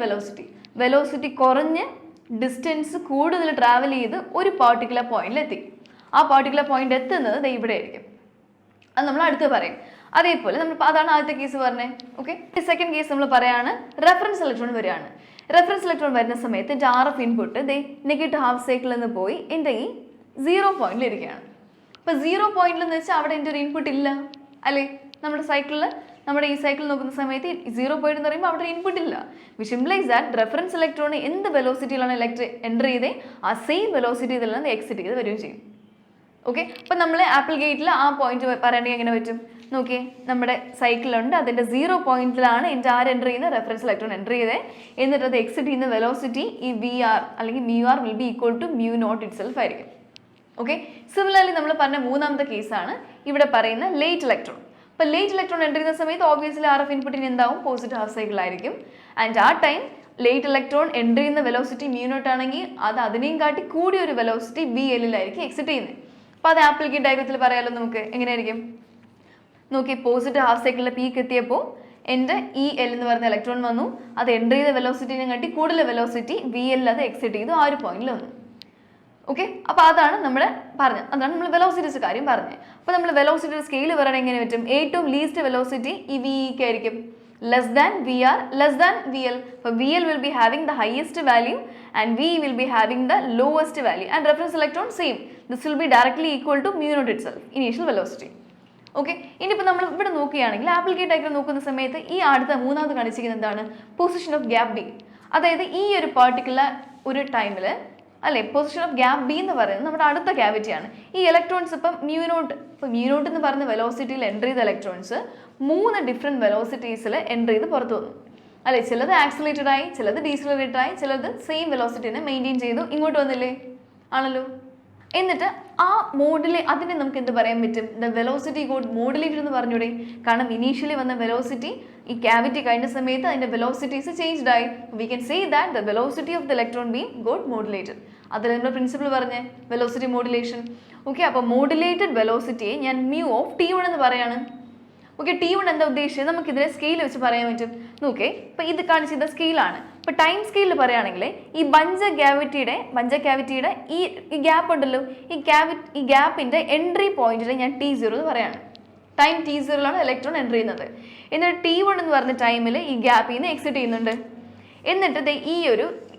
വെലോസിറ്റി കുറഞ്ഞ് ഡിസ്റ്റൻസ് കൂടുതൽ ട്രാവൽ ചെയ്ത് ഒരു പർട്ടിക്കുലർ പോയിന്റിലെത്തി. ആ പർട്ടിക്കുലർ പോയിന്റ് എത്തുന്നത് ഇവിടെ ആയിരിക്കും. അത് നമ്മൾ അടുത്ത് പറയും. അതേപോലെ നമ്മൾ അതാണ് ആദ്യത്തെ കേസ് പറഞ്ഞത്. ഓക്കെ, സെക്കൻഡ് കേസ് നമ്മൾ പറയാണ് റെഫറൻസ് ഇലക്ട്രോൺ വരികയാണ്. റെഫറൻസ് ഇലക്ട്രോൺ വരുന്ന സമയത്ത് എൻ്റെ RF ഇൻപുട്ട് നെഗറ്റീവ് ഹാഫ് സൈക്കിളിൽ നിന്ന് പോയി എൻ്റെ ഈ 0 പോയിന്റിൽ ഇരിക്കുകയാണ്. അപ്പോൾ 0 പോയിന്റിൽ എന്ന് വെച്ചാൽ അവിടെ എൻ്റെ ഒരു ഇൻപുട്ട് ഇല്ല അല്ലേ? നമ്മുടെ ഈ സൈക്കിൾ നോക്കുന്ന സമയത്ത് 0 പോയിന്റ് എന്ന് പറയുമ്പോൾ അവിടെ ഇൻപുട്ട് ഇല്ല. Which implies that reference electron എന്ത് വെലോസിറ്റിയിലാണ് എൻ്റർ ചെയ്തേ ആ സെയിം വെലോസിറ്റി ഇതിൽ നിന്ന് എക്സിറ്റ് ചെയ്ത് വരികയും ചെയ്യും. ഓക്കെ, അപ്പം നമ്മൾ ആപ്പിൾ ഗേറ്റിൽ ആ പോയിന്റ് പറയണമെങ്കിൽ എങ്ങനെ പറ്റും? നോക്കിയേ, നമ്മുടെ സൈക്കിളുണ്ട്, അതിൻ്റെ 0 പോയിന്റിലാണ് എൻ്റെ ആർ എൻ്റർ ചെയ്യുന്ന റെഫറൻസ് ഇലക്ട്രോൺ എൻ്റർ ചെയ്തത്. എന്നിട്ട് അത് എക്സിറ്റ് ചെയ്യുന്ന വെലോസിറ്റി ഈ VR അല്ലെങ്കിൽ μr will be equal to μ0 itself ആയിരിക്കും. ഓക്കെ, സിമിലർലി നമ്മൾ പറഞ്ഞ മൂന്നാമത്തെ കേസാണ് ഇവിടെ പറയുന്ന ലേറ്റ് ഇലക്ട്രോൺ. അപ്പോൾ ലേറ്റ് ഇലക്ട്രോൺ എൻ്റർ ചെയ്യുന്ന സമയത്ത് ഓബ്വിയസ്ലി RF ഇൻപുട്ടിന് എന്താവും? പോസിറ്റീവ് ഹാഫ് സൈക്കിൾ ആയിരിക്കും. ആൻഡ് ആ ടൈം ലേറ്റ് ഇലക്ട്രോൺ എൻ്റർ ചെയ്യുന്ന വെലോസിറ്റി μ0 ആണെങ്കിൽ അത് അതിനെയും കാട്ടി കൂടിയൊരു വെലോസിറ്റി BLലായിരിക്കും എക്സിറ്റ് ചെയ്യുന്നത്. അപ്പോൾ അത് ആപ്പിൾ ഗേറ്റ് ഡയഗ്രത്തിൽ പറയാമല്ലോ നമുക്ക്. എങ്ങനെയായിരിക്കും നോക്കി, പോസിറ്റീവ് ഹാഫ് സൈക്കിളിലെ പീക്ക് എത്തിയപ്പോൾ എൻ്റെ EL എന്ന് പറയുന്ന ഇലക്ട്രോൺ വന്നു, അത് എൻ്റർ ചെയ്ത വെലോസിറ്റിനെ കാട്ടി കൂടുതൽ വെലോസിറ്റി BL അത് എക്സിറ്റ് ചെയ്തു ആ ഒരു പോയിന്റിൽ വന്നു. ഓക്കെ, അപ്പോൾ അതാണ് നമ്മൾ പറഞ്ഞത്, അതാണ് നമ്മൾ വെലോസിറ്റീസ് കാര്യം പറഞ്ഞത്. അപ്പോൾ നമ്മൾ വെലോസിറ്റിയുടെ സ്കെയിൽ പറയണത് എങ്ങനെ പറ്റും? ഏറ്റവും ലീസ്റ്റ് വെലോസിറ്റി ഈ VE ആയിരിക്കും, less than VR, less than VL. So VL will be having the highest value and VE will be having the lowest value, and reference electron same. This will be directly equal to μ0 itself, initial velocity. Okay, ഇനിയിപ്പോൾ നമ്മൾ ഇവിടെ നോക്കുകയാണെങ്കിൽ apple gate diagram നോക്കുന്ന സമയത്ത് ഈ അടുത്ത മൂന്നാമത് കാണിച്ചിരിക്കുന്നത് എന്താണ്? Position of gap B. അതായത് ഈ ഒരു പർട്ടിക്കുലർ ഒരു ടൈമിൽ അല്ലേ, പൊസിഷൻ ഓഫ് ഗ്യാപ്പ് B എന്ന് പറയുന്നത് നമ്മുടെ അടുത്ത ക്യാവിറ്റിയാണ്. ഈ ഇലക്ട്രോൺസ് ഇപ്പം μ0 എന്ന് പറയുന്ന വെലോസിറ്റിയിൽ എൻ്റർ ചെയ്ത ഇലക്ട്രോൺസ് 3 ഡിഫറെൻറ്റ് വെലോസിറ്റീസിൽ എൻ്റർ ചെയ്ത് പുറത്തു വന്നു അല്ലേ. ചിലത് ആക്സിലേറ്റഡ് ആയി, ചിലത് ഡീസിലറേറ്റഡ് ആയി, ചിലത് സെയിം വെലോസിറ്റിനെ മെയിൻറ്റെയിൻ ചെയ്തു ഇങ്ങോട്ട് വന്നില്ലേ, ആണല്ലോ. എന്നിട്ട് ആ അതിനെ നമുക്ക് എന്ത് പറയാൻ പറ്റും? ദ വെലോസിറ്റി ഗോട്ട് മോഡുലേറ്റഡ് എന്ന് പറഞ്ഞൂടെ? കാരണം ഇനീഷ്യലി വന്ന വെലോസിറ്റി ഈ ക്യാവിറ്റി കഴിഞ്ഞ സമയത്ത് അതിൻ്റെ വെലോസിറ്റീസ് ചേഞ്ച്ഡ് ആയി. V can say that the velocity of the electron beam got modulated. അതിൽ നമ്മുടെ പ്രിൻസിപ്പിൾ പറഞ്ഞേ വെലോസിറ്റി മോഡുലേഷൻ. ഓക്കെ, അപ്പോൾ മോഡുലേറ്റഡ് വെലോസിറ്റിയെ ഞാൻ μ(T1) എന്ന് പറയാണ്. ഓക്കെ, T1 എന്താ ഉദ്ദേശിച്ചത്? നമുക്കിതിനെ സ്കെയിൽ വെച്ച് പറയാൻ പറ്റും. നോക്കേ, ഇപ്പോൾ ഇത് കാണിച്ചത് സ്കെയിലാണ്. ഇപ്പോൾ ടൈം സ്കെയിലിൽ പറയുകയാണെങ്കിൽ ഈ ബഞ്ച ക്യാവിറ്റിയുടെ ഈ ഗ്യാപ്പ് ഉണ്ടല്ലോ, ഈ ഗ്യാപ്പിൻ്റെ എൻട്രി പോയിന്റിൽ ഞാൻ T0 എന്ന് പറയാണ്. ടൈം T0ലാണ് ഇലക്ട്രോൺ എൻ്റർ ചെയ്യുന്നത്. എന്നിട്ട് T1 എന്ന് പറഞ്ഞ ടൈമിൽ ഈ ഗ്യാപ്പിൽ നിന്ന് എക്സിറ്റ് ചെയ്യുന്നുണ്ട്. എന്നിട്ട്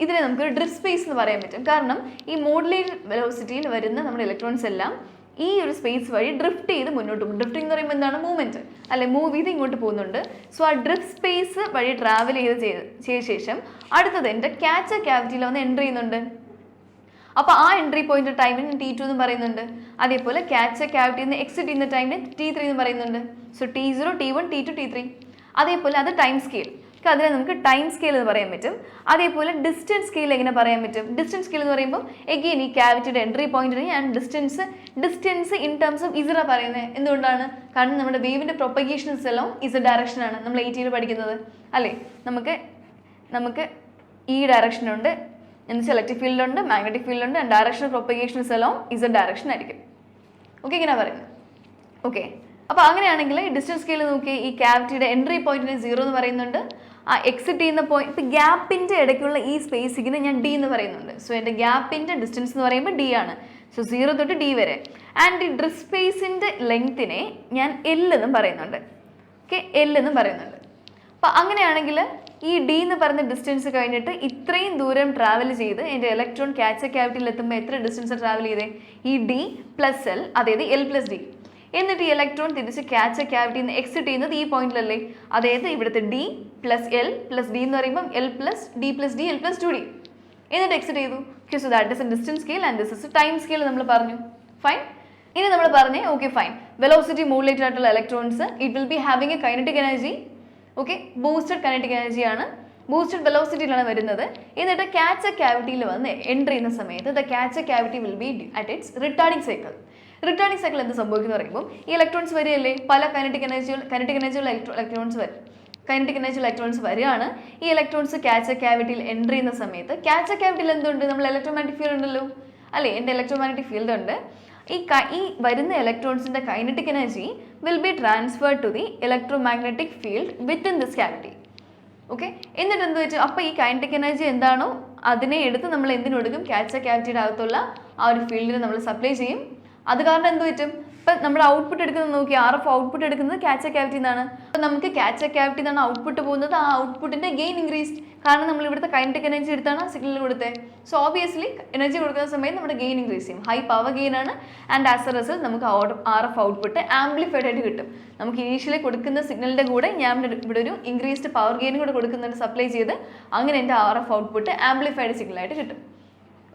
ഇതിനെ നമുക്കൊരു ഡ്രിഫ്റ്റ് സ്പേസ് എന്ന് പറയാൻ പറ്റും. കാരണം ഈ മോഡുലേറ്റഡ് വെലോസിറ്റിയിൽ വരുന്ന നമ്മുടെ ഇലക്ട്രോൺസ് എല്ലാം ഈ ഒരു സ്പേസ് വഴി ഡ്രിഫ്റ്റ് ചെയ്ത് മുന്നോട്ട് പോകും. ഡ്രിഫ്റ്റിംഗ് എന്ന് പറയുമ്പോൾ എന്താണ്? മൂവ്മെൻറ്റ് അല്ലെ, മൂവ് ചെയ്ത് ഇങ്ങോട്ട് പോകുന്നുണ്ട്. സോ ആ ഡ്രിഫ്റ്റ് സ്പേസ് വഴി ട്രാവൽ ചെയ്ത ശേഷം അടുത്തത് എൻ്റെ ക്യാച്ചർ ക്യാവിറ്റിയിൽ വന്ന് എൻ്റർ ചെയ്യുന്നുണ്ട്. അപ്പോൾ ആ എൻട്രി പോയിന്റ് ടൈമിന് T2 എന്ന് പറയുന്നുണ്ട്. അതേപോലെ ക്യാച്ചർ ക്യാവിറ്റിയിൽ നിന്ന് എക്സിറ്റ് ചെയ്യുന്ന ടൈമിന് T3 എന്ന് പറയുന്നുണ്ട്. So T0, T1, T2, T3. അതേപോലെ അത് ടൈം സ്കെയിൽ, അതിനെ നമുക്ക് ടൈം സ്കെയിൽ എന്ന് പറയാൻ പറ്റും. അതേപോലെ ഡിസ്റ്റൻസ് സ്കെയിൽ എങ്ങനെ പറയാൻ പറ്റും? ഡിസ്റ്റൻസ് സ്കെയിൽ എന്ന് പറയുമ്പോൾ എഗെയിൻ ഈ ക്യാവിറ്റിയുടെ എൻട്രി പോയിന്റിന് ഞാൻ ഡിസ്റ്റൻസ് ഇൻ ടേംസ് ഓഫ് ഇസറ പറയുന്നത്. എന്തുകൊണ്ടാണ്? കാരണം നമ്മുടെ വേവിൻ്റെ പ്രൊപ്പഗേഷൻസ് എല്ലാം ഇസ ഡയറക്ഷനാണ്. നമ്മൾ 80 പഠിക്കുന്നത് അല്ലേ. നമുക്ക് ഈ ഡയറക്ഷനുണ്ട്, എന്നുവെച്ചാൽ ഇലക്ട്രിക് ഫീൽഡുണ്ട്, മാഗ്നറ്റിക് ഫീൽഡുണ്ട്, ആൻഡ് ഡയറക്ഷൻ ഓഫ് പ്രൊപ്പഗേഷൻസ് എല്ലാം ഇസ ഡയറക്ഷൻ ആയിരിക്കും. ഓക്കെ, ഇങ്ങനെ പറയുന്നത്. ഓക്കെ, അപ്പോൾ അങ്ങനെയാണെങ്കിൽ ഡിസ്റ്റൻസ് സ്കെയിൽ നോക്കി, ഈ ക്യാവിറ്റിയുടെ എൻട്രി പോയിന്റിന് 0 എന്ന് പറയുന്നുണ്ട്. ആ എക്സിറ്റ് ചെയ്യുന്ന പോയിന്റ്, ഇപ്പോൾ ഗ്യാപ്പിൻ്റെ ഇടയ്ക്കുള്ള ഈ സ്പേസിങ്ങിന് ഞാൻ D എന്ന് പറയുന്നുണ്ട്. സോ എൻ്റെ ഗ്യാപ്പിൻ്റെ ഡിസ്റ്റൻസ് എന്ന് പറയുമ്പോൾ D ആണ്. സോ 0 തൊട്ട് D വരെ. ആൻഡ് ഈ ഡ്രിഫ്റ്റ് സ്പേസിൻ്റെ ലെങ്ത്തിനെ ഞാൻ L എന്നും പറയുന്നുണ്ട്. ഓക്കെ, L എന്നും പറയുന്നുണ്ട്. അപ്പോൾ അങ്ങനെയാണെങ്കിൽ ഈ D എന്ന് പറയുന്ന ഡിസ്റ്റൻസ് കഴിഞ്ഞിട്ട് ഇത്രയും ദൂരം ട്രാവൽ ചെയ്ത് എൻ്റെ ഇലക്ട്രോൺ ക്യാച്ചർ ക്യാവിറ്റിയിൽ എത്തുമ്പോൾ എത്ര ഡിസ്റ്റൻസ് ട്രാവൽ ചെയ്തേ? ഈ D + L, അതായത് L + D. എന്നിട്ട് ഈ ഇലക്ട്രോൺ തിരിച്ച് ക്യാച്ചർ ക്യാവിറ്റിയിൽ നിന്ന് എക്സിറ്റ് ചെയ്യുന്നത് ഈ പോയിന്റിലല്ലേ? അതായത് ഇവിടുത്തെ D + L + D എന്ന് പറയുമ്പോൾ L + D + D L + 2D. എന്നിട്ട് എക്സിറ്റ് ചെയ്തു. Okay, so that is A distance scale and this is time scale നമ്മൾ പറഞ്ഞു. ഫൈൻ. ഇനി നമ്മൾ പറഞ്ഞേ ഓക്കെ ഫൈൻ, വെലോസിറ്റി മോഡുലേറ്റഡ് ആയിട്ടുള്ള electrons it will be having A kinetic energy. Okay, boosted kinetic എനർജിയാണ്, boosted വെലോസിറ്റിയിലാണ് വരുന്നത്. എന്നിട്ട് ക്യാച്ചർ ക്യാവിറ്റിയിൽ വന്ന് എൻ്റർ ചെയ്യുന്ന സമയത്ത് the catcher cavity will be at its retarding cycle. Returning cycle എന്ത് സംഭവിക്കുന്നു പറയുമ്പോൾ ഈ ഇലക്ട്രോൺസ് വരികയല്ലേ, പല കൈനറ്റിക് എനർജിയുള്ള ഇലക്ട്രോൺസ് വരികയാണ്. ഈ ഇലക്ട്രോൺസ് ക്യാച്ചർ ക്യാവിറ്റിയിൽ എൻ്റർ ചെയ്യുന്ന സമയത്ത് ക്യാച്ചർ ക്യാവിറ്റിയിൽ എന്തുണ്ട്? നമ്മൾ ഇലക്ട്രോമാഗ്നറ്റിക് ഫീൽഡ് ഉണ്ടല്ലോ അല്ലേ, എൻ്റെ ഇലക്ട്രോമാഗ്നറ്റിക് ഫീൽഡ് ഉണ്ട്. ഈ വരുന്ന ഇലക്ട്രോൺസിൻ്റെ kinetic energy will be transferred to the electromagnetic field within this cavity. Okay, എന്നിട്ട് എന്ത് വെച്ചു? അപ്പോൾ ഈ കൈനറ്റിക് എനർജി എന്താണോ അതിനെ എടുത്ത് നമ്മൾ എന്തിനു കൊടുക്കും? ക്യാച്ചർ ക്യാവിറ്റിയുടെ അകത്തുള്ള ആ ഒരു ഫീൽഡിന് നമ്മൾ സപ്ലൈ ചെയ്യും. അത് കാരണം എന്ത് പറ്റും? ഇപ്പം നമ്മൾ ഔട്ട്പുട്ട് എടുക്കുന്നത് നോക്കി, RF ഔട്ട്പുട്ട് എടുക്കുന്നത് ക്യാച്ചർ ക്യാവിറ്റി നിന്നാണ്. അപ്പം നമുക്ക് ക്യാച്ചർ ക്യാവിറ്റി നിന്നാണ് ഔട്ട്പുട്ട് പോകുന്നത്. ആ ഔട്ട്പുട്ടിൻ്റെ ഗെയിൻ ഇൻക്രീസ്, കാരണം നമ്മൾ ഇവിടുത്തെ കൈനറ്റിക് എനർജി എടുത്താണ് സിഗ്നൽ കൊടുത്തത്. സോ ഓബിയസ്ലി എനർജി കൊടുക്കുന്ന സമയത്ത് നമ്മുടെ ഗെയിൻ ഇൻക്രീസ് ചെയ്യും, ഹൈ പവർ ഗെയിൻ ആണ്. ആൻഡ് ആസ് എ റിസൾട്ട് നമുക്ക് RF ഔട്ട്പുട്ട് ആംപ്ലിഫൈഡ് ആയിട്ട് കിട്ടും. നമുക്ക് ഇനീഷ്യലി കൊടുക്കുന്ന സിഗ്നലിൻ്റെ കൂടെ ഞാൻ ഇവിടെ ഒരു ഇൻക്രീസ്ഡ് പവർ ഗെയിൻ കൂടെ കൊടുക്കുന്നുണ്ട് സപ്ലൈ ചെയ്ത്. അങ്ങനെ എൻ്റെ RF ഔട്ട്പുട്ട് ആംപ്ലിഫൈഡ് സിഗ്നലായിട്ട് കിട്ടും.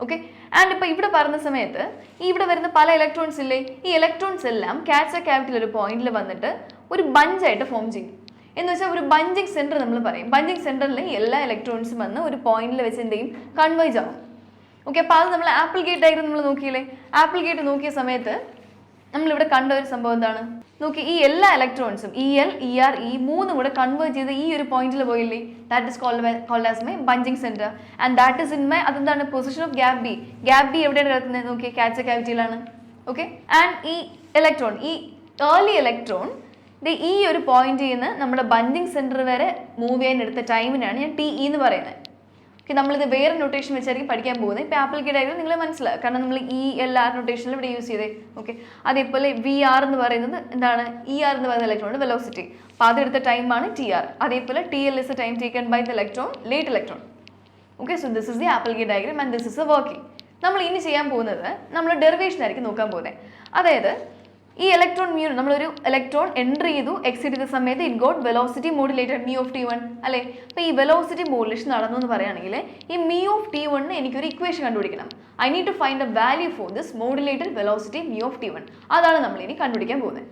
ഓക്കെ. ആൻഡ് ഇപ്പോൾ ഇവിടെ പറഞ്ഞ സമയത്ത് ഇവിടെ വരുന്ന പല ഇലക്ട്രോൺസ് ഇല്ലേ, ഈ ഇലക്ട്രോൺസ് എല്ലാം കാറ്റ്സ ക്യാവിറ്റിയിൽ ഒരു പോയിന്റിൽ വന്നിട്ട് ഒരു ബഞ്ചായിട്ട് ഫോം ചെയ്യും. എന്ന് വെച്ചാൽ ഒരു ബഞ്ചിങ് സെന്റർ നമ്മൾ പറയും. ബഞ്ചിങ് സെന്ററിൽ എല്ലാ ഇലക്ട്രോൺസും വന്ന് ഒരു പോയിന്റിൽ വെച്ച് എന്ത് ചെയ്യും, കൺവേർജ് ആവും. ഓക്കെ. അപ്പോൾ അത് നമ്മൾ ആപ്പിൾ ഗേറ്റ് ആയിരുന്നു നമ്മൾ നോക്കിയില്ലേ. ആപ്പിൾ ഗേറ്റ് നോക്കിയ സമയത്ത് നമ്മളിവിടെ കണ്ട ഒരു സംഭവം എന്താണ് നോക്കി, ഈ എല്ലാ ഇലക്ട്രോൺസും EL, ER, ഈ മൂന്നും കൂടെ കൺവേർട്ട് ചെയ്ത് ഈ ഒരു പോയിന്റിൽ പോയില്ലേ, that is called as my bunching centre. And that is in my, അതെന്താണ്, position of gap B. Gap B എവിടെയാണ് കിടക്കുന്നത് നോക്കി, കാറ്റ്സ ക്യാവിറ്റിയിലാണ്. ഓക്കെ. ആൻഡ് ഈ ഇലക്ട്രോൺ, ഈ ഏർലി ഇലക്ട്രോൺ ഈ ഒരു പോയിന്റിൽ നിന്ന് നമ്മുടെ ബഞ്ചിങ് സെന്റർ വരെ മൂവ് ചെയ്യാൻ എടുത്ത ടൈമിനാണ് ഞാൻ TE എന്ന് പറയുന്നത്. ഓക്കെ. നമ്മളിത് വേറെ നൊട്ടേഷൻ വെച്ചായിരിക്കും പഠിക്കാൻ പോകുന്നത്. ഇപ്പോൾ ആപ്പിൾ ഗേറ്റ് ആയിരുന്നു നിങ്ങൾ മനസ്സിലാക്കുക, കാരണം നമ്മൾ ELR നൊട്ടേഷനിൽ ഇവിടെ യൂസ് ചെയ്തേ. ഓക്കെ. അതേപോലെ VR എന്ന് പറയുന്നത് എന്താണ്, ER എന്ന് പറയുന്ന ഇലക്ട്രോണിന്റെ വെലോസിറ്റി, അപ്പോൾ അതെടുത്ത ടൈമാണ് TR. അതേപോലെ TL is a time taken by the electron, late electron. Okay. So this is the Applegate diagram and this is a working. നമ്മൾ ഇനി ചെയ്യാൻ പോകുന്നത് നമ്മൾ ഡെറിവേഷൻ ആയിരിക്കും നോക്കാൻ പോകുന്നത്. അതായത് ഈ ഇലക്ട്രോൺ മ്യൂ, നമ്മളൊരു ഇലക്ട്രോൺ എൻ്റർ ചെയ്തു, എക്സിറ്റ് ചെയ്ത സമയത്ത് it got velocity modulated mu of T1 അല്ലേ. അപ്പോൾ ഈ വെലോസിറ്റി മോഡുലേഷൻ നടന്നു എന്ന് പറയുകയാണെങ്കിൽ ഈ mu of T1 എനിക്കൊരു ഇക്വേഷൻ കണ്ടുപിടിക്കണം. I need to find a value for this modulated velocity mu of T1. അതാണ് നമ്മൾ ഇനി കണ്ടുപിടിക്കാൻ പോകുന്നത്.